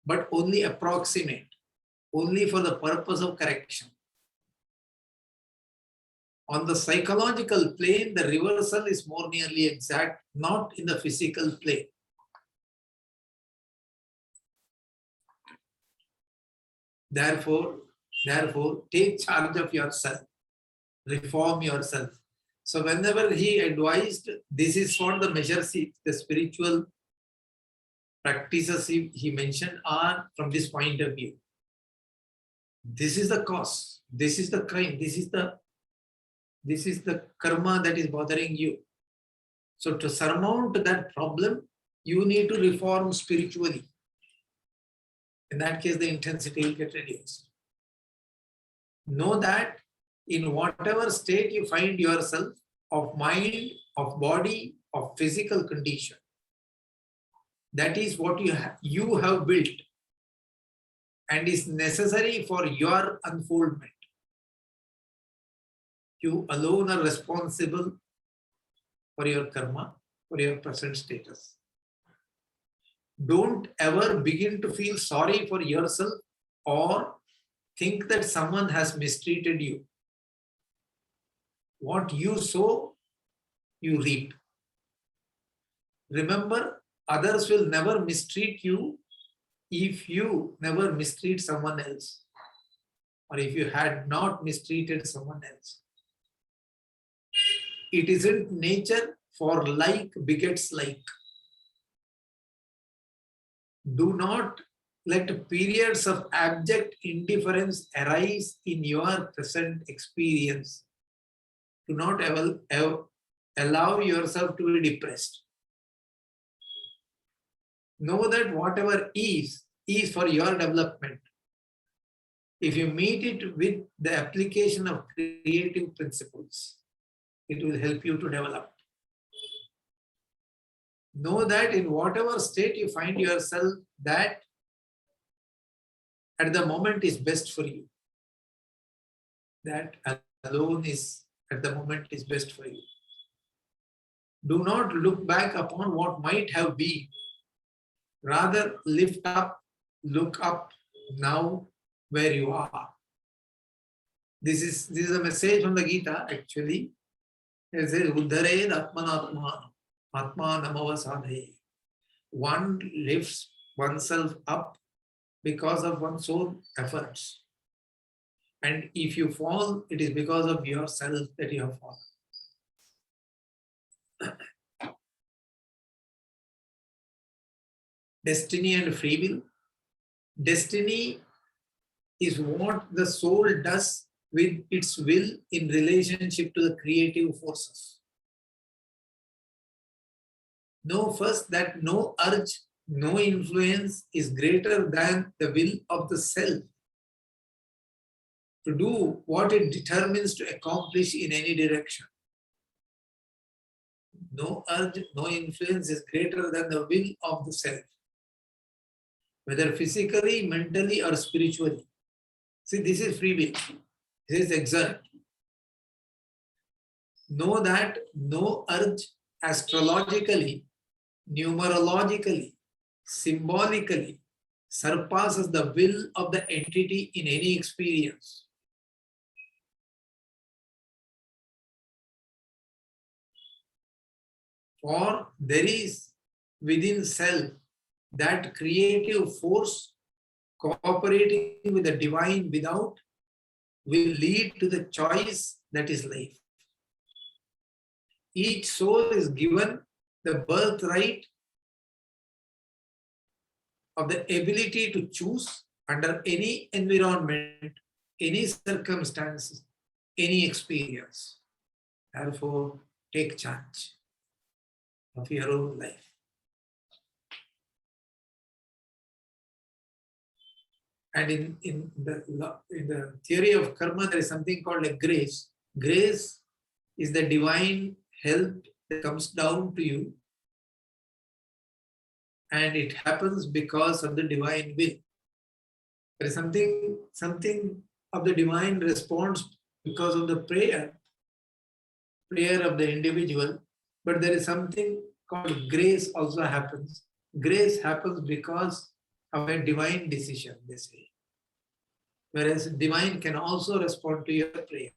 But only approximate, only for the purpose of correction. On the psychological plane, the reversal is more nearly exact, not in the physical plane. Therefore, take charge of yourself, reform yourself. So whenever he advised, this is what the measures, the spiritual practices he mentioned are from this point of view. This is the cause, this is the crime, this is the karma that is bothering you. So to surmount that problem, you need to reform spiritually. In that case, the intensity will get reduced. Know that in whatever state you find yourself, of mind, of body, of physical condition, that is what you have built and is necessary for your unfoldment. You alone are responsible for your karma, for your present status. Don't ever begin to feel sorry for yourself or think that someone has mistreated you. What you sow, you reap. Remember, others will never mistreat you if you never mistreat someone else, or if you had not mistreated someone else. It isn't nature for like begets like. Do not let periods of abject indifference arise in your present experience. Do not allow yourself to be depressed. Know that whatever is for your development. If you meet it with the application of creative principles, it will help you to develop. Know that in whatever state you find yourself, that at the moment is best for you. That alone is at the moment is best for you. Do not look back upon what might have been. Rather, lift up, look up now where you are. This is a message from the Gita, actually. It says, Uddhared Atmanatman, Atmanamava Sadhe. One lifts oneself up because of one's own efforts. And if you fall, it is because of yourself that you have fallen. Destiny and free will. Destiny is what the soul does with its will in relationship to the creative forces. Know first that no urge, no influence is greater than the will of the self to do what it determines to accomplish in any direction. No urge, no influence is greater than the will of the self, whether physically, mentally, or spiritually. See, this is free will. This is exert. Know that no urge astrologically, numerologically, symbolically surpasses the will of the entity in any experience. For there is within self that creative force cooperating with the divine without will lead to the choice that is life. Each soul is given the birthright of the ability to choose under any environment, any circumstances, any experience. Therefore, take charge of your own life. And in the theory of karma, there is something called a grace. Grace is the divine help that comes down to you, and it happens because of the divine will. There is something of the divine response because of the prayer of the individual, but there is something called grace also happens. Grace happens because of a divine decision, they say. Whereas divine can also respond to your prayer.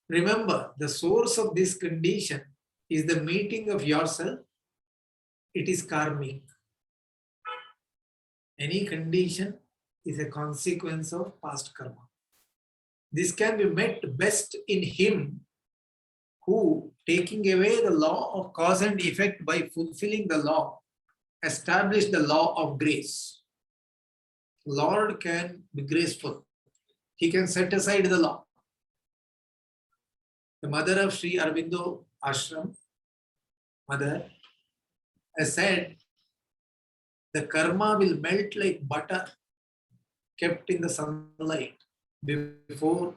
Remember, the source of this condition is the meeting of yourself. It is karmic. Any condition is a consequence of past karma. This can be met best in him who, taking away the law of cause and effect by fulfilling the law, established the law of grace. Lord can be graceful. He can set aside the law. The mother of Sri Aurobindo Ashram, mother, has said, the karma will melt like butter kept in the sunlight before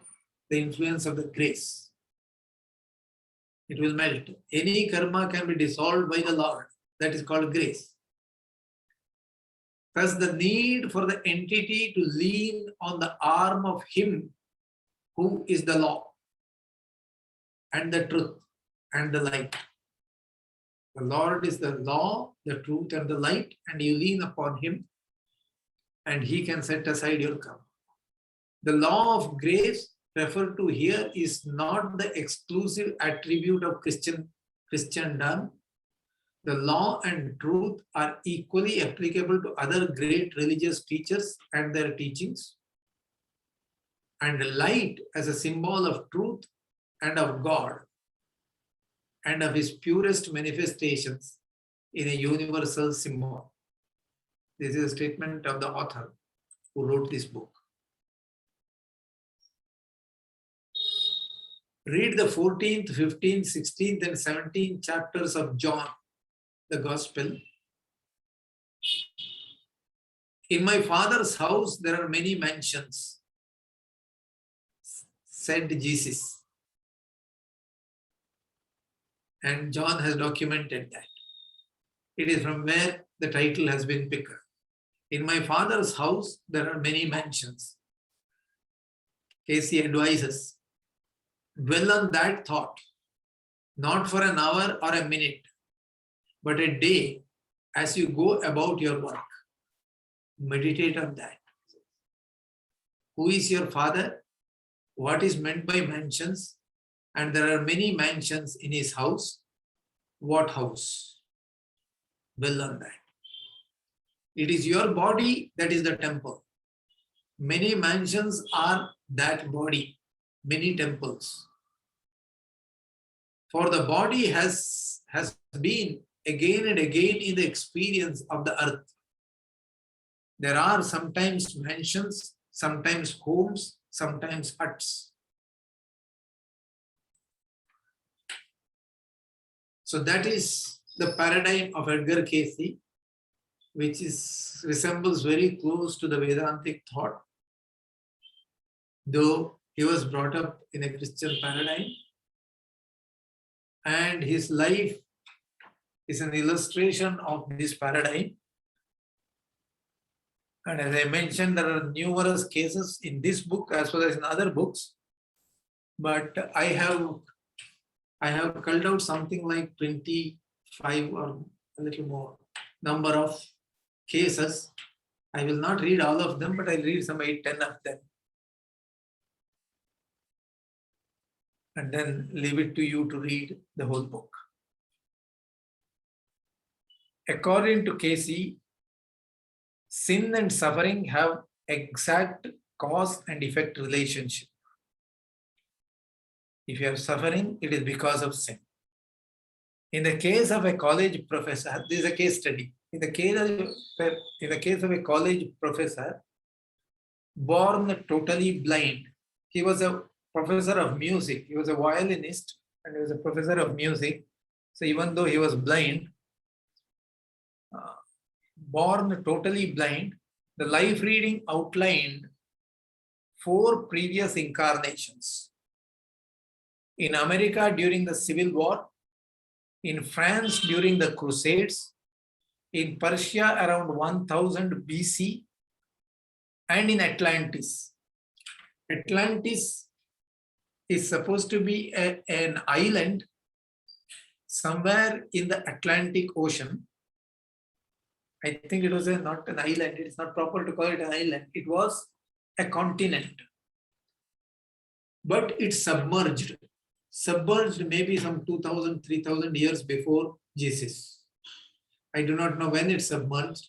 the influence of the grace. It will melt. Any karma can be dissolved by the Lord. That is called grace. Thus, the need for the entity to lean on the arm of him who is the law and the truth and the light. The Lord is the law, the truth, and the light, and you lean upon him, and he can set aside your karma. The law of grace referred to here is not the exclusive attribute of Christendom. The law and truth are equally applicable to other great religious teachers and their teachings. And light as a symbol of truth and of God and of his purest manifestations in a universal symbol. This is a statement of the author who wrote this book. Read the 14th, 15th, 16th, and 17th chapters of John, the Gospel. In my Father's house, there are many mansions, said Jesus. And John has documented that. It is from where the title has been picked. In my Father's house, there are many mansions. Casey advises, dwell on that thought, not for an hour or a minute, but a day as you go about your work. Meditate on that. Who is your father? What is meant by mansions? And there are many mansions in his house. What house? Dwell on that. It is your body that is the temple. Many mansions are that body, many temples. For the body has been again and again in the experience of the earth. There are sometimes mansions, sometimes homes, sometimes huts. So that is the paradigm of Edgar Cayce, which resembles very close to the Vedantic thought, though he was brought up in a Christian paradigm. And his life is an illustration of this paradigm. And as I mentioned, there are numerous cases in this book as well as in other books. But I have culled out something like 25 or a little more number of cases. I will not read all of them, but I'll read some 8, 10 of them. And then leave it to you to read the whole book. According to Cayce, sin and suffering have exact cause and effect relationship. If you are suffering, it is because of sin. In the case of a college professor, this is a case study. In the case of a college professor, born totally blind, he was a professor of music. He was a violinist and he was a professor of music. So even though he was blind, born totally blind, the life reading outlined 4 previous incarnations. in America during the Civil War, in France during the Crusades, in Persia around 1000 BC, and in Atlantis. Atlantis is supposed to be an island somewhere in the Atlantic Ocean. I think it was not an island. It's not proper to call it an island. It was a continent. But it submerged maybe some 2000, 3000 years before Jesus. I do not know when it submerged,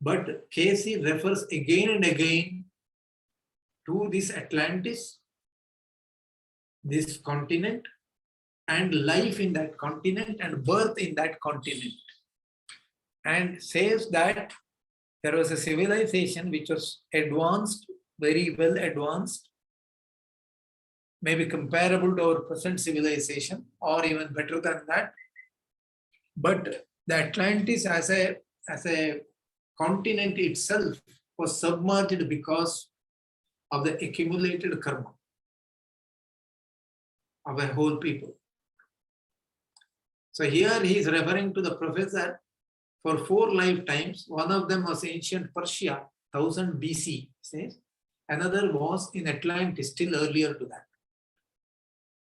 but Casey refers again and again to this Atlantis, this continent, and life in that continent and birth in that continent, and says that there was a civilization which was advanced, very well advanced, maybe comparable to our present civilization or even better than that. But the Atlantis as a continent itself was submerged because of the accumulated karma of a whole people. So here he is referring to the professor for 4 lifetimes. One of them was ancient Persia, 1000 BC, says. Another was in Atlantis, still earlier to that.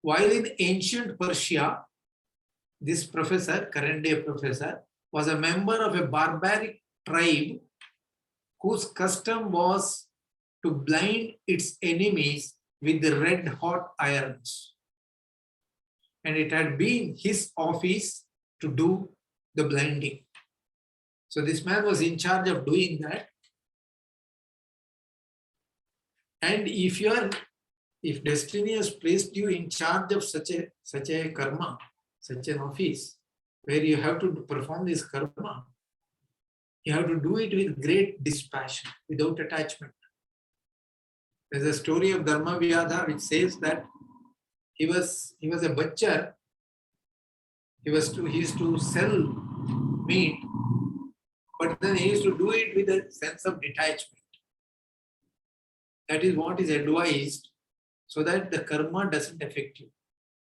While in ancient Persia, this professor, current day professor, was a member of a barbaric tribe whose custom was to blind its enemies with the red hot irons. And it had been his office to do the blinding. So this man was in charge of doing that. And if destiny has placed you in charge of such a karma, such an office, where you have to perform this karma, you have to do it with great dispassion, without attachment. There's a story of Dharmavyadha which says that he was a butcher. He used to sell meat, but then he used to do it with a sense of detachment. That is what is advised, so that the karma doesn't affect you.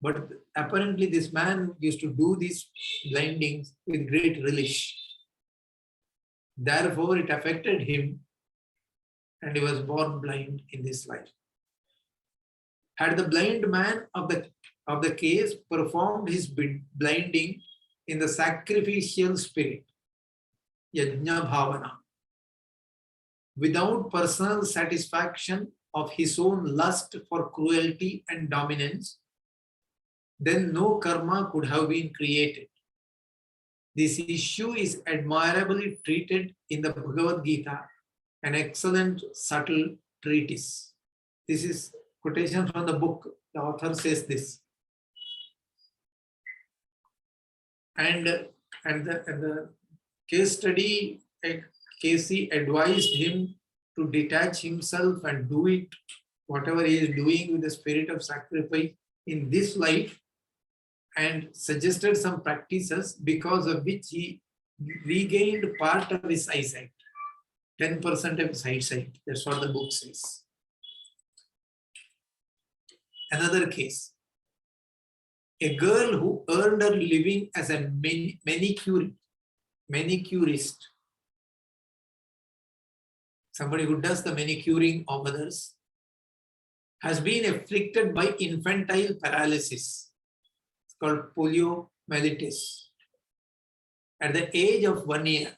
But apparently this man used to do these blindings with great relish. Therefore it affected him and he was born blind in this life. Had the blind man of the case performed his blinding in the sacrificial spirit, yajna bhavana, without personal satisfaction of his own lust for cruelty and dominance, then no karma could have been created. This issue is admirably treated in the Bhagavad Gita, an excellent subtle treatise. This is quotation from the book. The author says this. And the case study, Casey advised him to detach himself and do it, whatever he is doing with the spirit of sacrifice in this life, and suggested some practices because of which he regained part of his eyesight, 10% of his eyesight. That's what the book says. Another case. A girl who earned her living as a manicurist, somebody who does the manicuring of others, has been afflicted by infantile paralysis. It's called poliomyelitis. At the age of 1 year,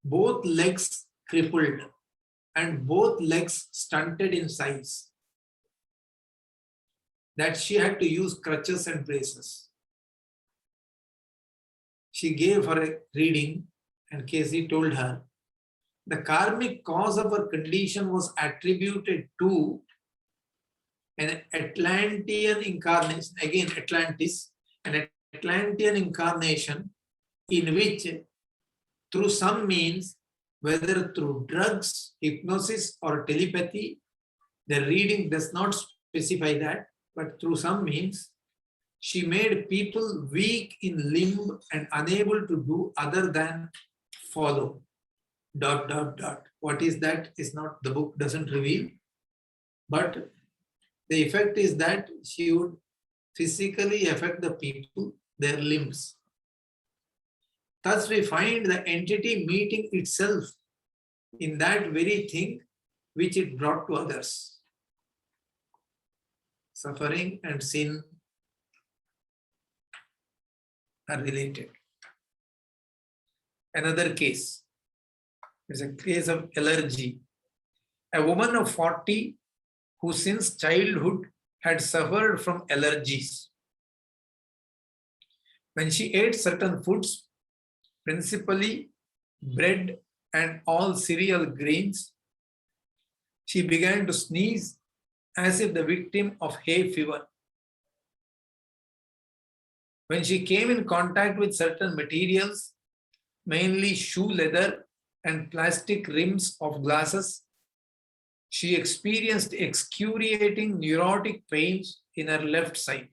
both legs crippled and both legs stunted in size, that she had to use crutches and braces. She gave her a reading and Casey told her the karmic cause of her condition was attributed to an Atlantean incarnation, again Atlantis, an Atlantean incarnation in which through some means, whether through drugs, hypnosis or telepathy, the reading does not specify that, but through some means, she made people weak in limb and unable to do other than follow. ... What is that is not, the book doesn't reveal, but The effect is that she would physically affect the people, their limbs. Thus, we find the entity meeting itself in that very thing which it brought to others. Suffering and sin are related. Another case is a case of allergy. A woman of 40 who since childhood had suffered from allergies. When she ate certain foods, principally bread and all cereal grains, she began to sneeze as if the victim of hay fever. When she came in contact with certain materials, mainly shoe leather and plastic rims of glasses, she experienced excruciating neurotic pains in her left side.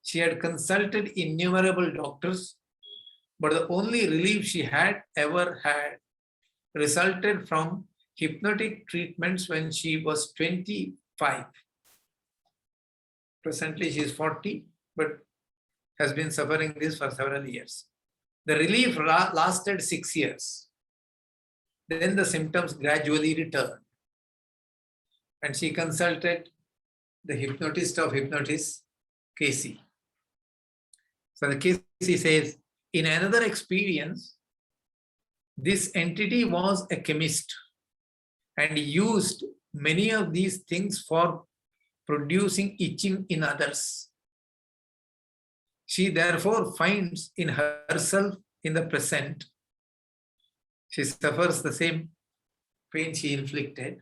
She had consulted innumerable doctors, but the only relief she had ever had resulted from hypnotic treatments when she was 25. Presently, she is 40, but has been suffering this for several years. The relief lasted 6 years. Then the symptoms gradually returned. And she consulted the hypnotist of hypnotists, Casey. So the Casey says, in another experience, this entity was a chemist and used many of these things for producing itching in others. She therefore finds in herself in the present, she suffers the same pain she inflicted.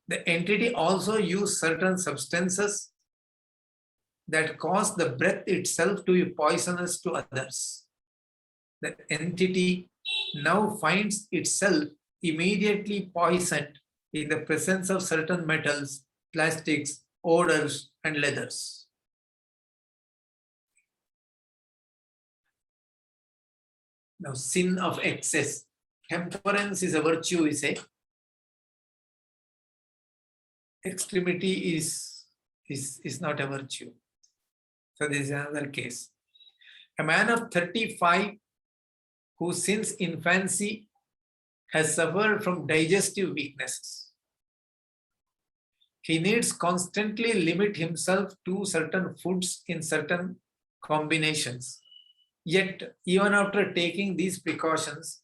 The entity also used certain substances that cause the breath itself to be poisonous to others. The entity now finds itself immediately poisoned in the presence of certain metals, plastics, odors, and leathers. Now, sin of excess. Temperance is a virtue, we say. Extremity is not a virtue. So this is another case. A man of 35 who since infancy has suffered from digestive weaknesses. He needs constantly limit himself to certain foods in certain combinations. Yet, even after taking these precautions,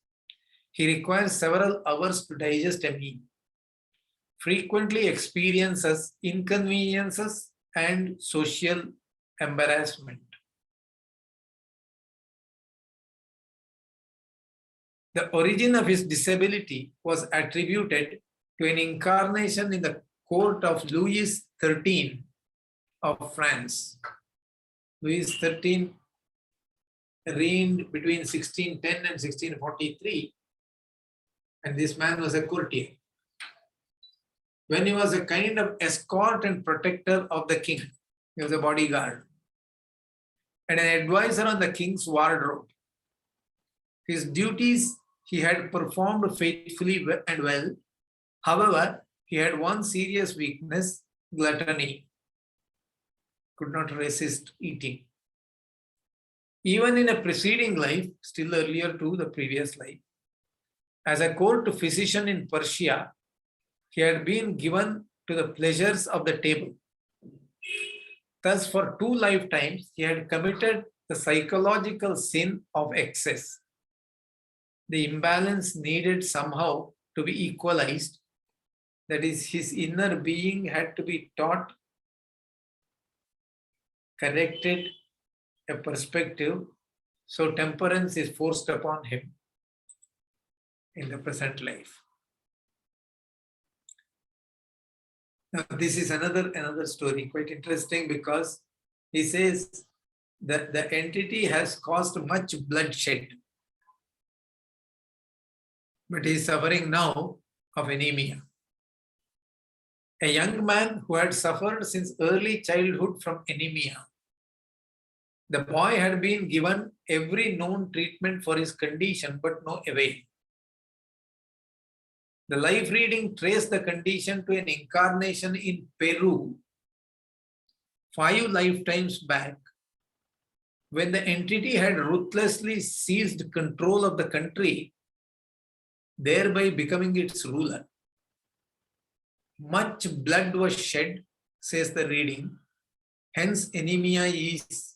he requires several hours to digest a meal, frequently experiences inconveniences and social embarrassment. The origin of his disability was attributed to an incarnation in the court of Louis XIII of France. Louis XIII reigned between 1610 and 1643, and this man was a courtier. When he was a kind of escort and protector of the king, he was a bodyguard and an advisor on the king's wardrobe. His duties he had performed faithfully and well. However, he had one serious weakness, gluttony. Could not resist eating. Even in a preceding life, still earlier to the previous life, as a court physician in Persia, he had been given to the pleasures of the table. Thus, for 2 lifetimes, he had committed the psychological sin of excess. The imbalance needed somehow to be equalized. That is, his inner being had to be taught, corrected, a perspective. So temperance is forced upon him in the present life. Now, this is another story, quite interesting, because he says that the entity has caused much bloodshed, but he is suffering now of anemia. A young man who had suffered since early childhood from anemia. The boy had been given every known treatment for his condition, but no avail. The life reading traced the condition to an incarnation in Peru 5 lifetimes back, when the entity had ruthlessly seized control of the country, thereby becoming its ruler. Much blood was shed, says the reading, hence anemia is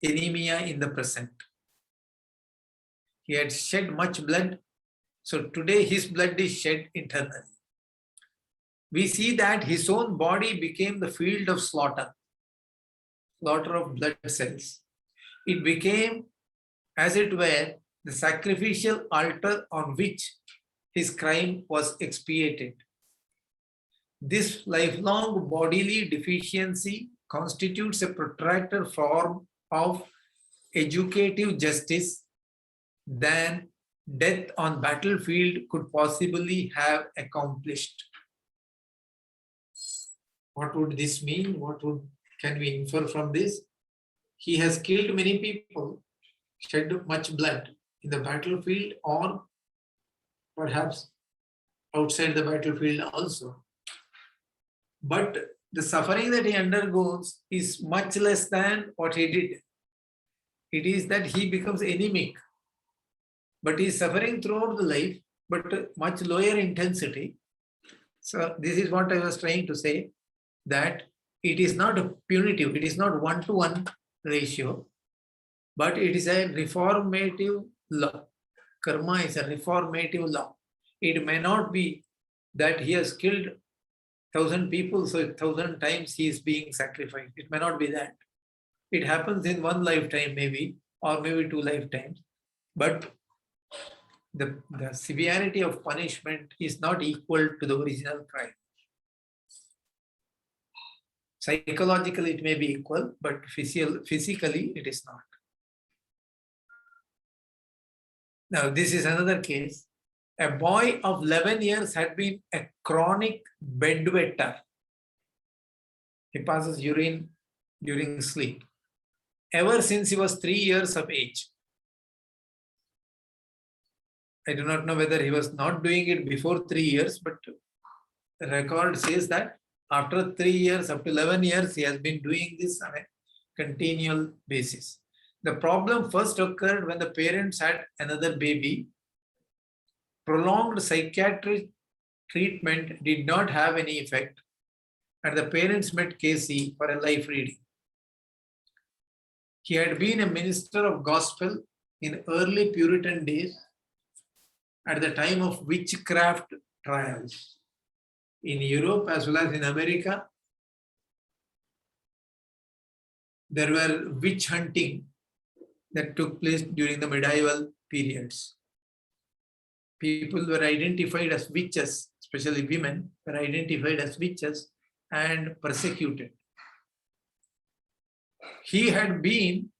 anemia in the present. He had shed much blood, so today his blood is shed internally. We see that his own body became the field of slaughter of blood cells. It became, as it were, the sacrificial altar on which his crime was expiated. This lifelong bodily deficiency constitutes a protracted form of educative justice than death on battlefield could possibly have accomplished. What would this mean? Can we infer from this? He has killed many people, shed much blood in the battlefield or perhaps outside the battlefield also. But the suffering that he undergoes is much less than what he did. It is that he becomes anemic, but he is suffering throughout the life, but much lower intensity. So this is what I was trying to say, that it is not punitive, it is not 1-to-1 ratio, but it is a reformative law. Karma is a reformative law. It may not be that he has killed 1,000 people, so 1,000 times he is being sacrificed. It may not be that. It happens in one lifetime maybe, or maybe 2 lifetimes. But the severity of punishment is not equal to the original crime. Psychologically, it may be equal, but physically, it is not. Now, this is another case. A boy of 11 years had been a chronic bedwetter. He passes urine during sleep, ever since he was 3 years of age. I do not know whether he was not doing it before 3 years, but the record says that after 3 years, up to 11 years, he has been doing this on a continual basis. The problem first occurred when the parents had another baby. Prolonged psychiatric treatment did not have any effect, and the parents met Casey for a life reading. He had been a minister of gospel in early Puritan days at the time of witchcraft trials. In Europe as well as in America, there were witch hunting that took place during the medieval periods. People were identified as witches, especially women were identified as witches and persecuted. He had been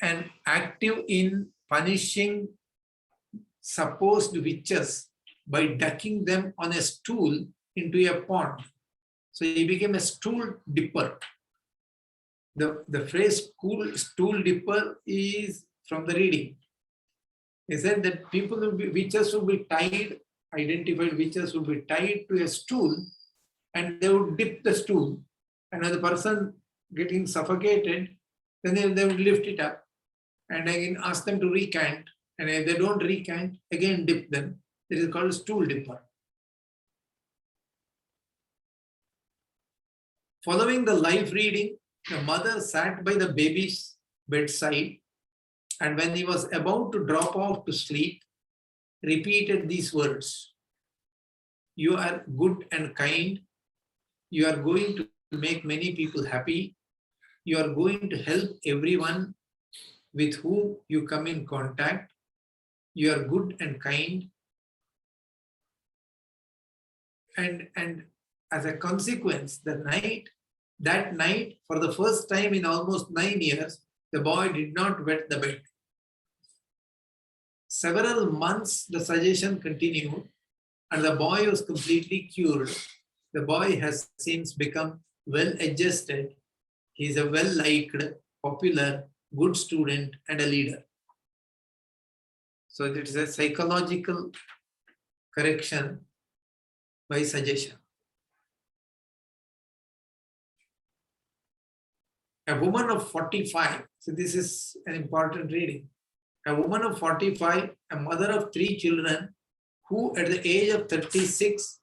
an active in punishing supposed witches by ducking them on a stool into a pond. So he became a stool dipper. The phrase stool dipper is from the reading. He said that witches would be tied, identified witches would be tied to a stool, and they would dip the stool, and when the person getting suffocated, then they would lift it up and again ask them to recant, and if they don't recant, again dip them. This is called stool dipper. Following the life reading, the mother sat by the baby's bedside, and when he was about to drop off to sleep, repeated these words: "You are good and kind. You are going to make many people happy. You are going to help everyone with whom you come in contact. You are good and kind." And as a consequence, that night, for the first time in almost 9 years, the boy did not wet the bed. Several months the suggestion continued, and the boy was completely cured. The boy has since become well adjusted. He is a well-liked, popular, good student and a leader. So it is a psychological correction by suggestion. A woman of 45, so this is an important reading. A woman of 45, a mother of 3 children, who at the age of 36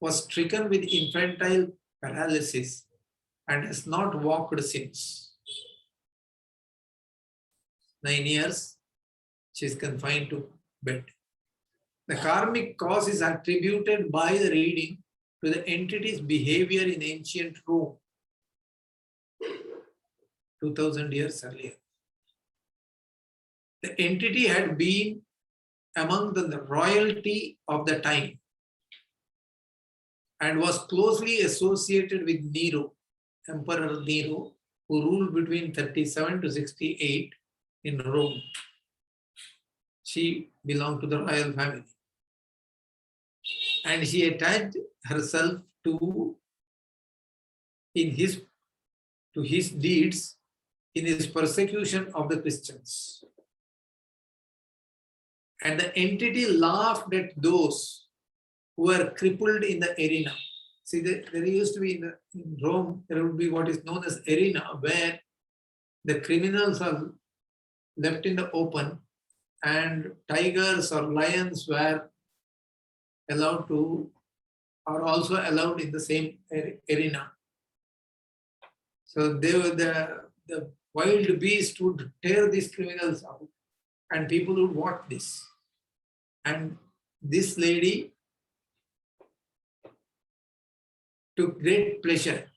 was stricken with infantile paralysis and has not walked since. 9 years, she is confined to bed. The karmic cause is attributed by the reading to the entity's behavior in ancient Rome, 2000 years earlier. The entity had been among the royalty of the time and was closely associated with Nero, Emperor Nero, who ruled between 37 to 68 in Rome. She belonged to the royal family. And she attached herself to his deeds in his persecution of the Christians. And the entity laughed at those who were crippled in the arena. See, there used to be in Rome, there would be what is known as arena, where the criminals are left in the open and tigers or lions are also allowed in the same arena. So they were the wild beast would tear these criminals out and people would watch this. And this lady took great pleasure.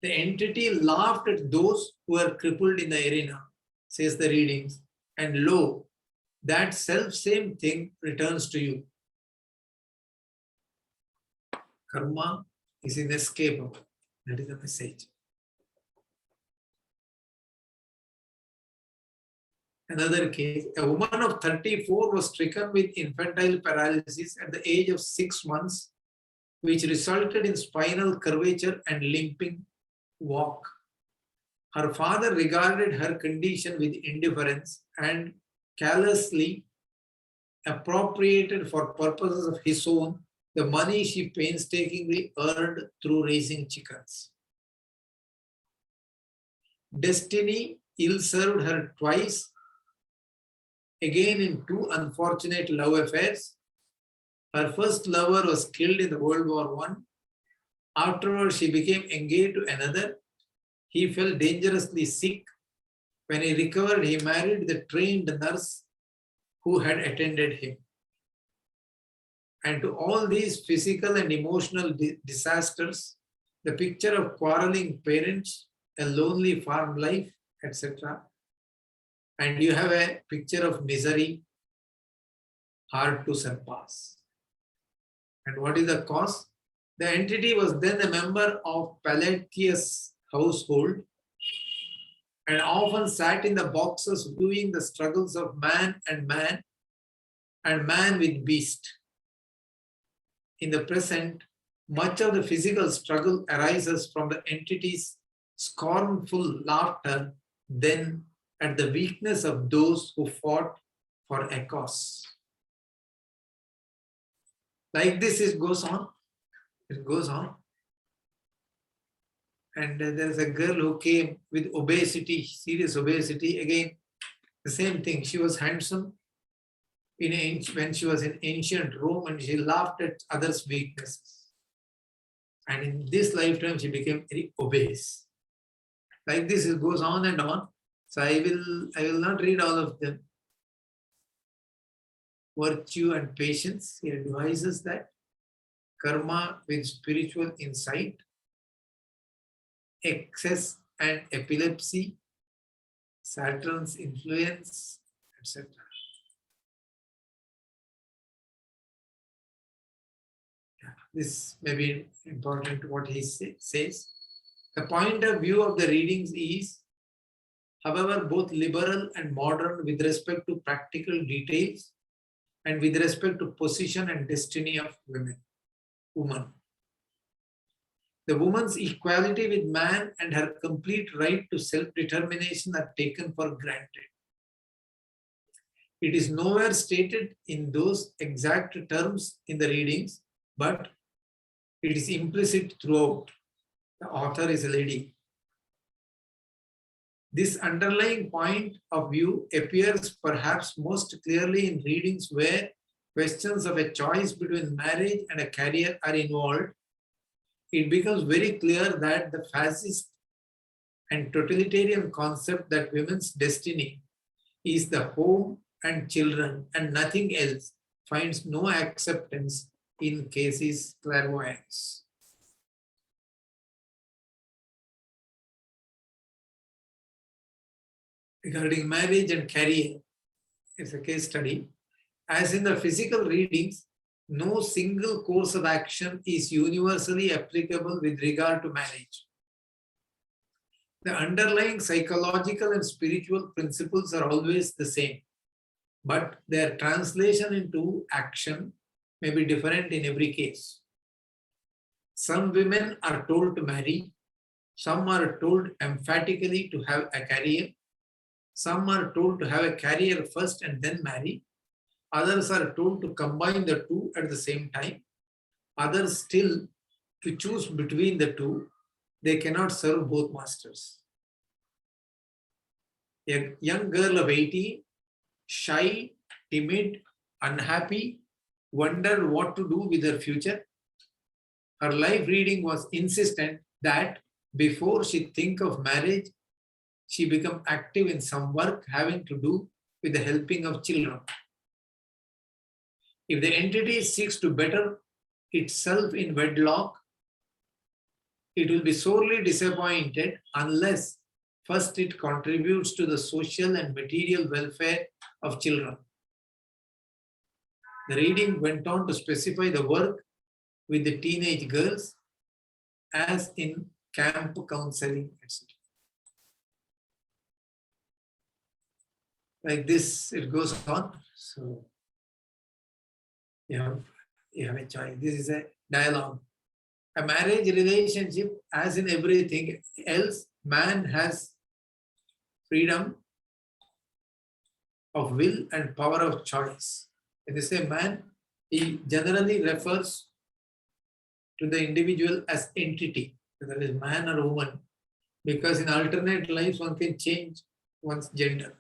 The entity laughed at those who were crippled in the arena, says the readings, and lo, that self-same thing returns to you. Karma is inescapable. That is the message. Another case, a woman of 34 was stricken with infantile paralysis at the age of 6 months, which resulted in spinal curvature and limping walk. Her father regarded her condition with indifference and callously appropriated for purposes of his own the money she painstakingly earned through raising chickens. Destiny ill-served her twice, again in 2 unfortunate love affairs. Her first lover was killed in the World War I. Afterwards, she became engaged to another. He fell dangerously sick. When he recovered, he married the trained nurse who had attended him. And to all these physical and emotional disasters, the picture of quarreling parents, a lonely farm life, etc. And you have a picture of misery, hard to surpass. And what is the cause? The entity was then a member of Palladius' household and often sat in the boxes viewing the struggles of man and man with beast. In the present, much of the physical struggle arises from the entity's scornful laughter then at the weakness of those who fought for a cause. Like this, it goes on. It goes on. And there's a girl who came with obesity, serious obesity. Again, the same thing. She was handsome when she was in ancient Rome and she laughed at others' weaknesses. And in this lifetime, she became very obese. Like this, it goes on and on. So I will not read all of them. Virtue and patience, he advises that. Karma with spiritual insight. Excess and epilepsy. Saturn's influence, etc. This may be important what he says. The point of view of the readings is, however, both liberal and modern with respect to practical details and with respect to position and destiny of woman. The woman's equality with man and her complete right to self-determination are taken for granted. It is nowhere stated in those exact terms in the readings, but it is implicit throughout. The author is a lady. This underlying point of view appears perhaps most clearly in readings where questions of a choice between marriage and a career are involved. It becomes very clear that the fascist and totalitarian concept that women's destiny is the home and children and nothing else finds no acceptance in Casey's clairvoyance. Regarding marriage and career, it's a case study. As in the physical readings, no single course of action is universally applicable with regard to marriage. The underlying psychological and spiritual principles are always the same, but their translation into action may be different in every case. Some women are told to marry, some are told emphatically to have a career, some are told to have a career first and then marry, others are told to combine the two at the same time, others still to choose between the two. They cannot serve both masters. A young girl of 18, shy, timid, unhappy, wondered what to do with her future. Her life reading was insistent that before she think of marriage, she become active in some work having to do with the helping of children. If the entity seeks to better itself in wedlock, it will be sorely disappointed unless first it contributes to the social and material welfare of children. The reading went on to specify the work with the teenage girls as in camp counseling, etc. Like this, it goes on. So, you have a choice. This is a dialogue. A marriage relationship, as in everything else, man has freedom of will and power of choice. When they say man, he generally refers to the individual as entity, whether it is man or woman, because in alternate lives one can change one's gender.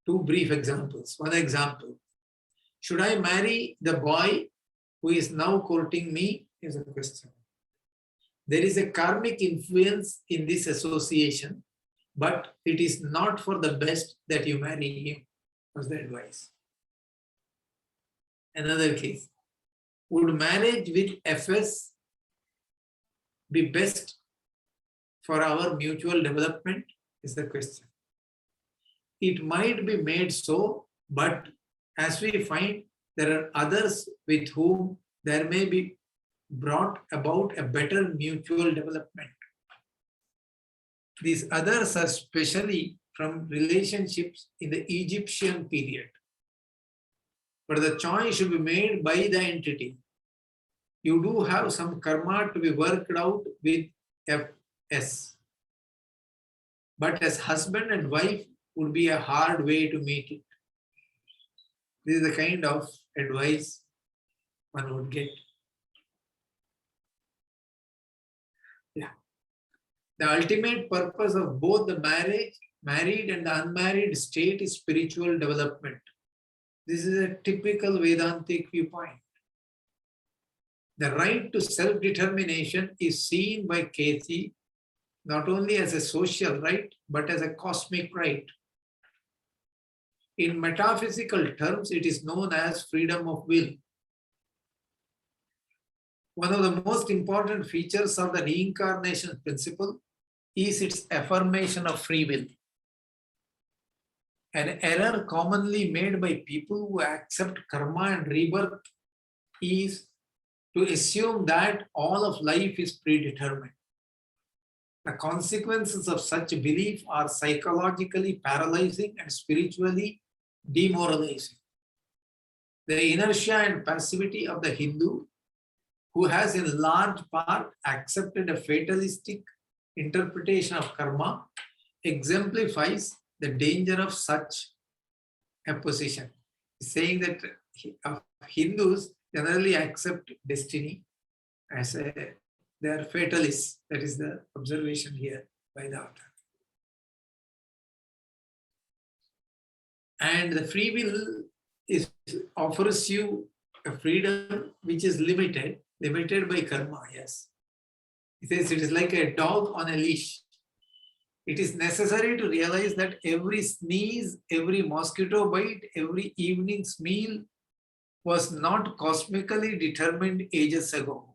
Two brief examples. One example, should I marry the boy who is now courting me? Is a question. There is a karmic influence in this association, but it is not for the best that you marry him, was the advice. Another case, would marriage with FS be best for our mutual development? Is the question. It might be made so, but as we find, there are others with whom there may be brought about a better mutual development. These others are specially from relationships in the Egyptian period. But the choice should be made by the entity. You do have some karma to be worked out with FS. But as husband and wife would be a hard way to meet it. This is the kind of advice one would get. Yeah. The ultimate purpose of both the married and the unmarried state is spiritual development. This is a typical Vedantic viewpoint. The right to self-determination is seen by Casey not only as a social right, but as a cosmic right. In metaphysical terms, it is known as freedom of will. One of the most important features of the reincarnation principle is its affirmation of free will. An error commonly made by people who accept karma and rebirth is to assume that all of life is predetermined. The consequences of such belief are psychologically paralyzing and spiritually demoralizing. The inertia and passivity of the Hindu, who has in large part accepted a fatalistic interpretation of karma, exemplifies the danger of such a position. Saying that of Hindus, generally accept destiny as they are fatalists. That is the observation here by the author. And the free will offers you a freedom which is limited by karma, yes. It says it is like a dog on a leash. It is necessary to realize that every sneeze, every mosquito bite, every evening's meal was not cosmically determined ages ago.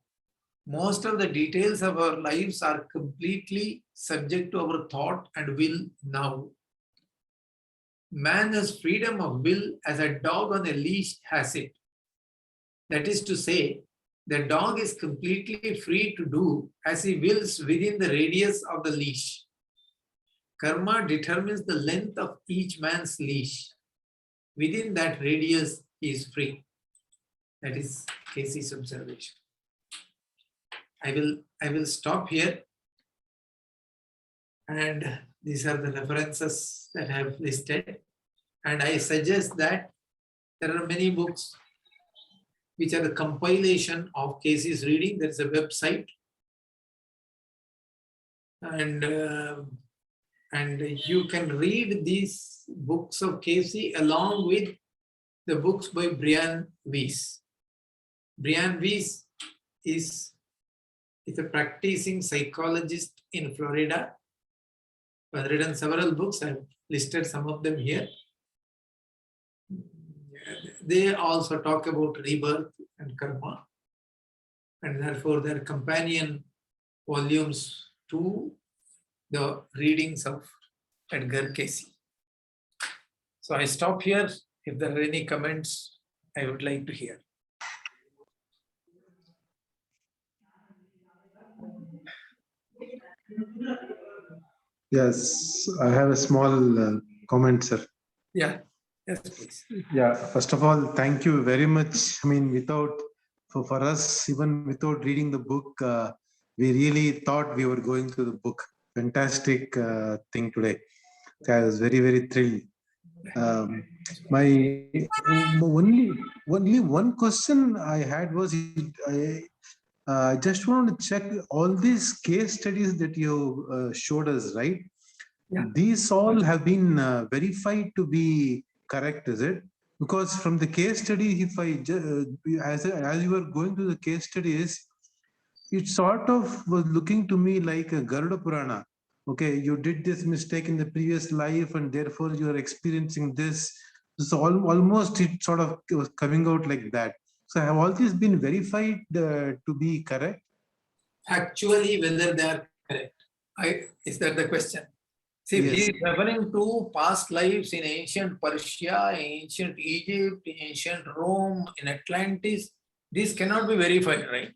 Most of the details of our lives are completely subject to our thought and will now. Man has freedom of will as a dog on a leash has it. That is to say, the dog is completely free to do as he wills within the radius of the leash. Karma determines the length of each man's leash. Within that radius, he is free. That is Casey's observation. I will stop here. And these are the references that I have listed. And I suggest that there are many books which are the compilation of Casey's reading. There is a website. And you can read these books of Casey along with the books by Brian Weiss. Brian Weiss is a practicing psychologist in Florida. He has written several books. I have listed some of them here. They also talk about rebirth and karma, and therefore their companion volumes to the readings of Edgar Casey. So I stop here. If there are any comments, I would like to hear. Yes, I have a small comment, sir. Yeah, yes, please. Yeah, first of all, thank you very much. I mean, for us, even without reading the book, we really thought we were going through the book. Fantastic thing today. I was very, very thrilled. My only one question I had was, I just wanted to check all these case studies that you showed us, right? Yeah. These all have been verified to be correct, is it? Because from the case study, if I as you were going through the case studies, it sort of was looking to me like a Garuda Purana. Okay, you did this mistake in the previous life, and therefore you are experiencing this. So almost it sort of was coming out like that. So have all these been verified to be correct? Actually, whether they are correct, is that the question? See, Yes. he is referring to past lives in ancient Persia, ancient Egypt, ancient Rome, in Atlantis. This cannot be verified, right?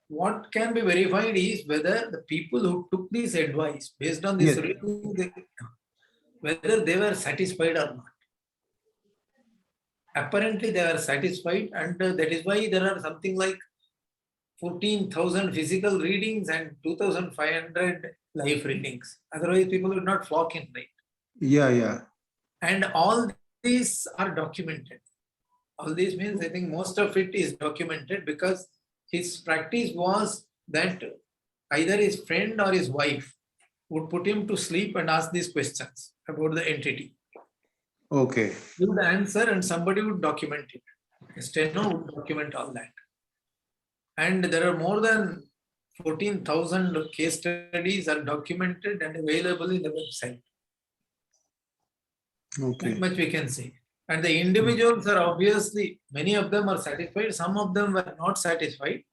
What can be verified is whether the people who took this advice based on this reading, whether they were satisfied or not. Apparently, they are satisfied, and that is why there are something like 14,000 physical readings and 2,500 live readings. Otherwise, people would not flock in, right? Yeah. And all these are documented. All this means, I think most of it is documented because his practice was that either his friend or his wife would put him to sleep and ask these questions about the entity. Okay. He would answer and somebody would document it. A steno would document all that. And there are more than 14,000 case studies are documented and available in the website. Okay. That much we can say. And the individuals are obviously, many of them are satisfied, some of them were not satisfied.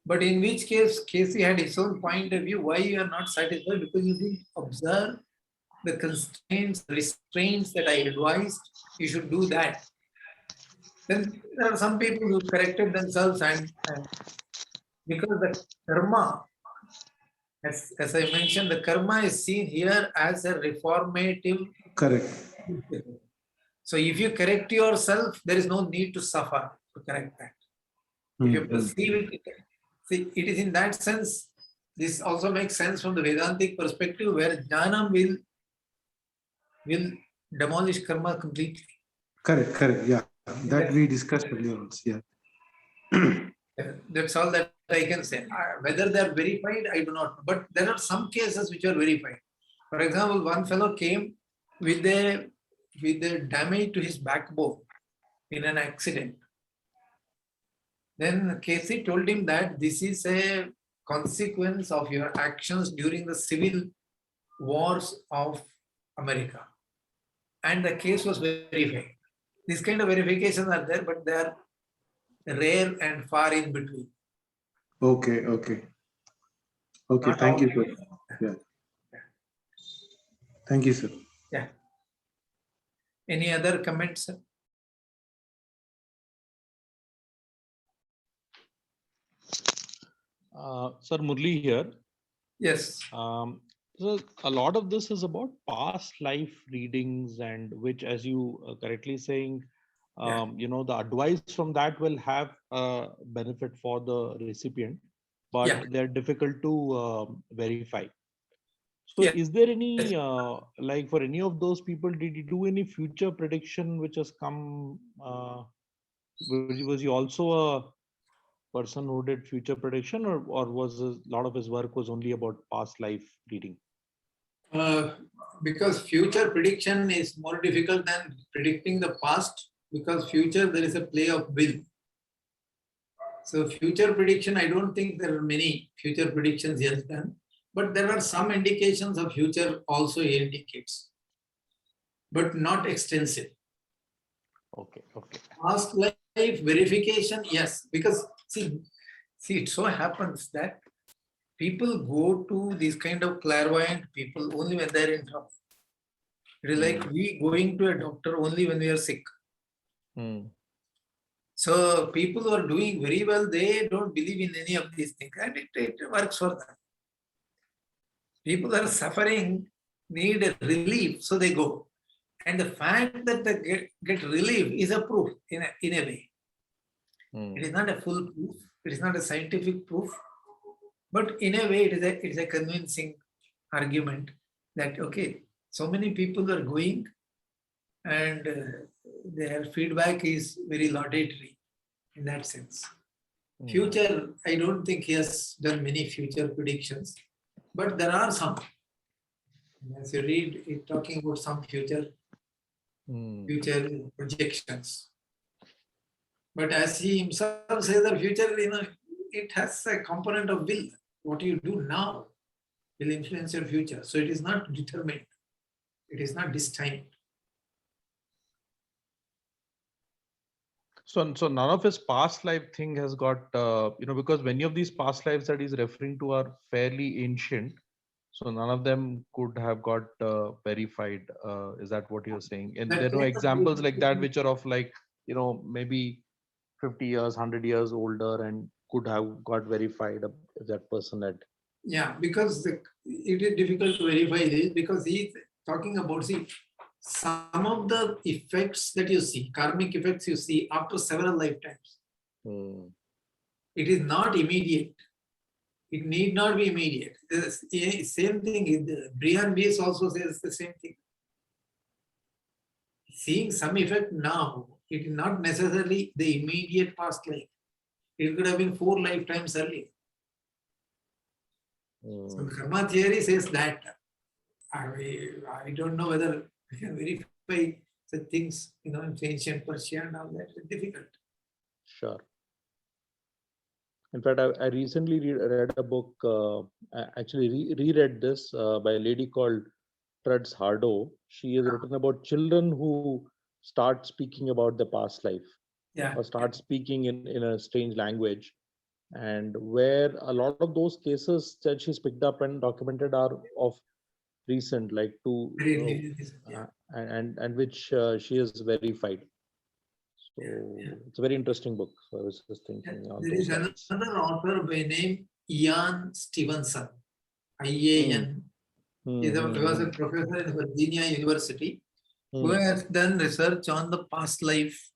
But in which case, Casey had his own point of view. Why you are not satisfied? Because you didn't observe the constraints, restraints that I advised. You should do that. Then there are some people who corrected themselves and because the karma, as I mentioned, the karma is seen here as a reformative. Correct. So if you correct yourself, there is no need to suffer to correct that. If you perceive it, see, it is in that sense, this also makes sense from the Vedantic perspective where Jnanam will demolish karma completely. Correct. Yeah. that we discussed earlier also. Yeah. That's all that I can say. Whether they are verified, I do not know. But there are some cases which are verified. For example, one fellow came with a damage to his backbone in an accident. Then Casey told him that this is a consequence of your actions during the civil wars of America. And the case was verified. These kind of verifications are there, but they are rare and far in between. Okay. Okay. Okay. Not Thank all. you, sir. Yeah. Thank you, sir. Yeah. Any other comments? Sir? Sir Murli here. Yes. So a lot of this is about past life readings, and which, as you correctly saying, Yeah. the advice from that will have benefit for the recipient, but Yeah. they're difficult to verify. So Yeah. is there any, like for any of those people, did you do any future prediction which has come? Was he also a person who did future prediction, or was a lot of his work was only about past life reading? Because future prediction is more difficult than predicting the past, because future there is a play of will. So future prediction, I don't think there are many future predictions he has done, but there are some indications of future also he indicates, but not extensive. Okay. Past life verification, yes, because see, it so happens that people go to these kind of clairvoyant people only when they're in trouble. It is like we going to a doctor only when we are sick. So people who are doing very well, they don't believe in any of these things, and it works for them. People are suffering, need a relief, so they go. And the fact that they get relief is a proof in a way. It is not a full proof. It is not a scientific proof. But in a way, it is a convincing argument that, okay, so many people are going and their feedback is very laudatory in that sense. Future, I don't think he has done many future predictions, but there are some. As you read, it talking about some future projections. But as he himself says, the future, it has a component of will. What you do now will influence your future. So it is not determined. It is not destined. So none of his past life thing has got, because many of these past lives that he's referring to are fairly ancient. So none of them could have got verified. Is that what you're saying? And there are no examples like that which are of like, maybe 50 years, 100 years older and could have got verified if that person had. Yeah, because it is difficult to verify this, because he's talking about, some of the effects that you see, karmic effects you see after several lifetimes. It is not immediate. It need not be immediate. The same thing, Brian Weiss also says the same thing. Seeing some effect now, it is not necessarily the immediate past life. It could have been 4 lifetimes earlier. So the karma theory says that. I don't know whether we can verify such things, in ancient Persia and all that. It's difficult. Sure. In fact, I recently read a book, actually reread this by a lady called Truds Hardo. She has written about children who start speaking about the past life, or start speaking in a strange language, and where a lot of those cases that she's picked up and documented are of recent, like and which she has verified. So it's a very interesting book. So I was just thinking. There is another author by name Ian Stevenson, IAN. He was a professor in Virginia University who has done research on the past life,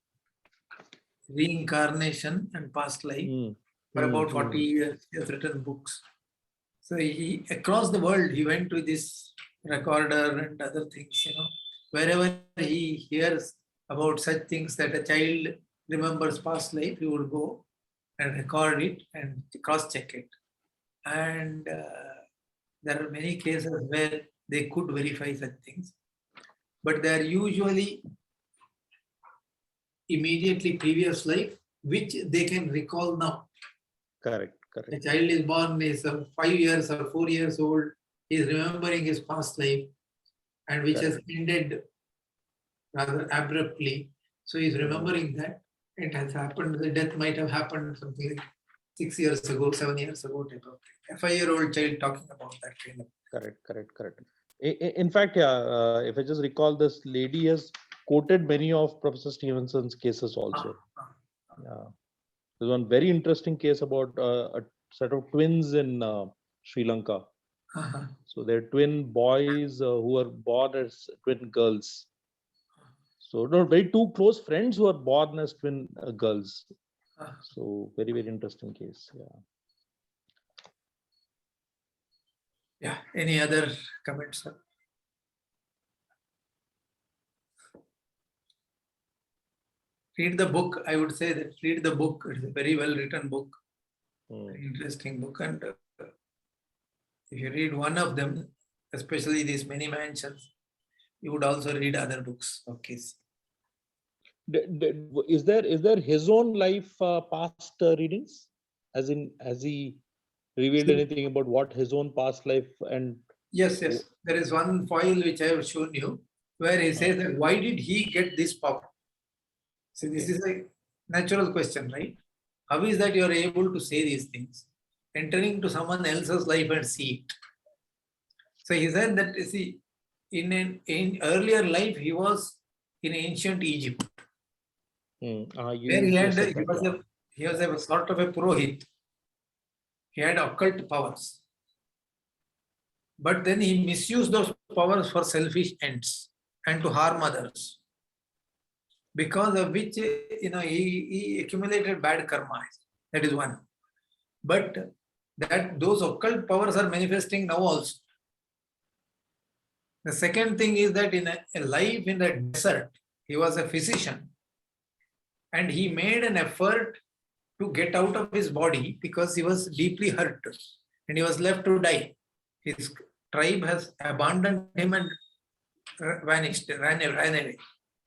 reincarnation and past life for about 40 years. He has written books. So he, across the world, he went to this recorder and other things, wherever he hears about such things that a child remembers past life, he would go and record it and cross-check it. And there are many cases where they could verify such things, but they are usually immediately previous life, which they can recall now. Correct. A Correct. child is born, is 5 years or 4 years old, he is remembering his past life, and which has ended rather abruptly. So he is remembering that it has happened, the death might have happened something like 6 years ago, 7 years ago, type of thing. A 5-year-old child talking about that kind of. Correct. In fact, yeah, if I just recall, this lady has quoted many of Professor Stevenson's cases also. Yeah. There's one very interesting case about a set of twins in Sri Lanka. Uh-huh. So they're twin boys who were born as twin girls. So no, very two close friends who are born as twin girls. Uh-huh. So very interesting case. Yeah. Yeah. Any other comments, sir? Read the book. I would say that read the book. It's a very well written book, very interesting book. And if you read one of them, especially these many mansions, you would also read other books of Casey. Is there his own life past readings? As in, has he revealed anything about what his own past life and? Yes. There is one foil which I have shown you where he says that why did he get this power? So this is a natural question, right? How is that you are able to say these things? Entering to someone else's life and see it. So he said that, you see, in earlier life, he was in ancient Egypt. Where he was a sort of a purohit. He had occult powers. But then he misused those powers for selfish ends and to harm others. Because of which, he accumulated bad karma. That is one. But that those occult powers are manifesting now also. The second thing is that in a life in the desert, he was a physician. And he made an effort to get out of his body because he was deeply hurt and he was left to die. His tribe has abandoned him and vanished, ran away.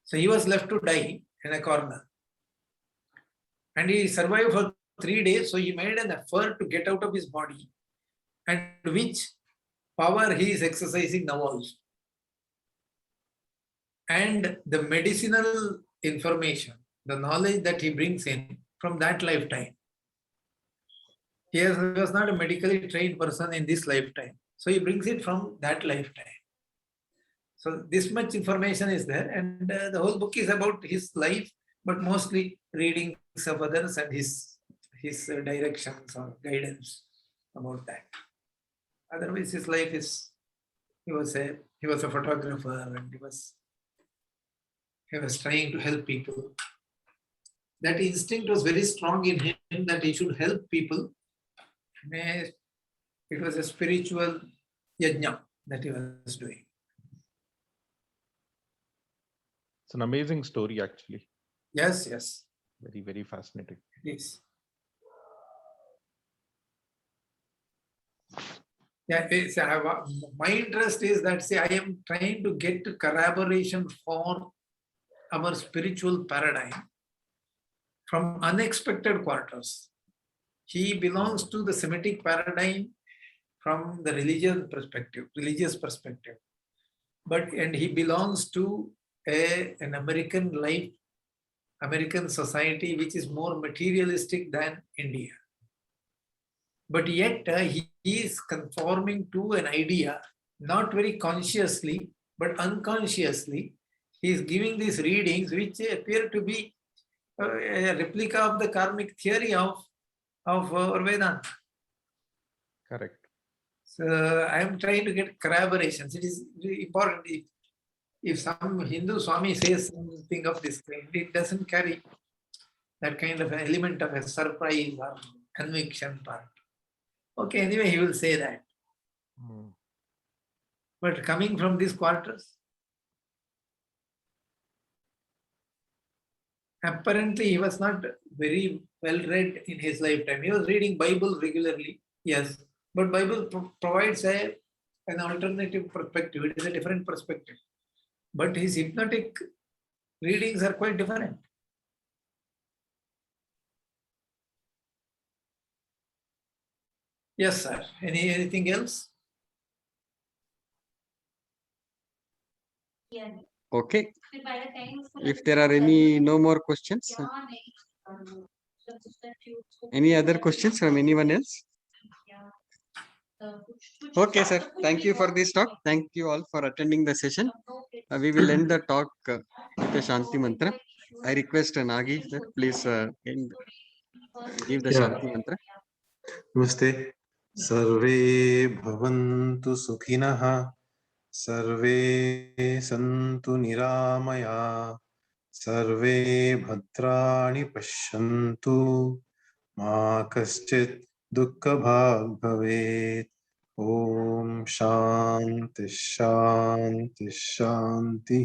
So he was left to die in a corner. And he survived for 3 days. So he made an effort to get out of his body, and which power he is exercising now also. And the medicinal information, the knowledge that he brings in from that lifetime. He was not a medically trained person in this lifetime. So he brings it from that lifetime. So this much information is there, and the whole book is about his life, but mostly readings of others and his directions or guidance about that. Otherwise, his life is, he was a photographer, and he was trying to help people. That instinct was very strong in him that he should help people. It was a spiritual yajna that he was doing. It's an amazing story, actually. Yes. Very fascinating. Yes. Yeah, my interest is that, say, I am trying to get corroboration for our spiritual paradigm from unexpected quarters. He belongs to the Semitic paradigm from the religious perspective. And he belongs to an American society which is more materialistic than India. But yet he is conforming to an idea, not very consciously, but unconsciously. He is giving these readings which appear to be a replica of the karmic theory of Vedanta. Correct. So I am trying to get corroborations. It is very important. If some Hindu Swami says something of this kind, it doesn't carry that kind of an element of a surprise or conviction part. Okay, anyway, he will say that. But coming from these quarters, Apparently, he was not very well read in his lifetime. He was reading Bible regularly, yes, but Bible provides an alternative perspective. It is a different perspective. But his hypnotic readings are quite different. Yes, sir. Anything else? Okay. If there are no more questions, any other questions from anyone else? Okay, sir. Thank you for this talk. Thank you all for attending the session. We will end the talk with the Shanti Mantra. I request Nagi, sir, please give the Yeah. Shanti Mantra. Namaste. Sarve bhavantu sukhinah. Sarve santu niramaya. Sarve bhadrani pashyantu. Ma kaschit dukkha bhag bhavet. Om Shanti Shanti Shanti.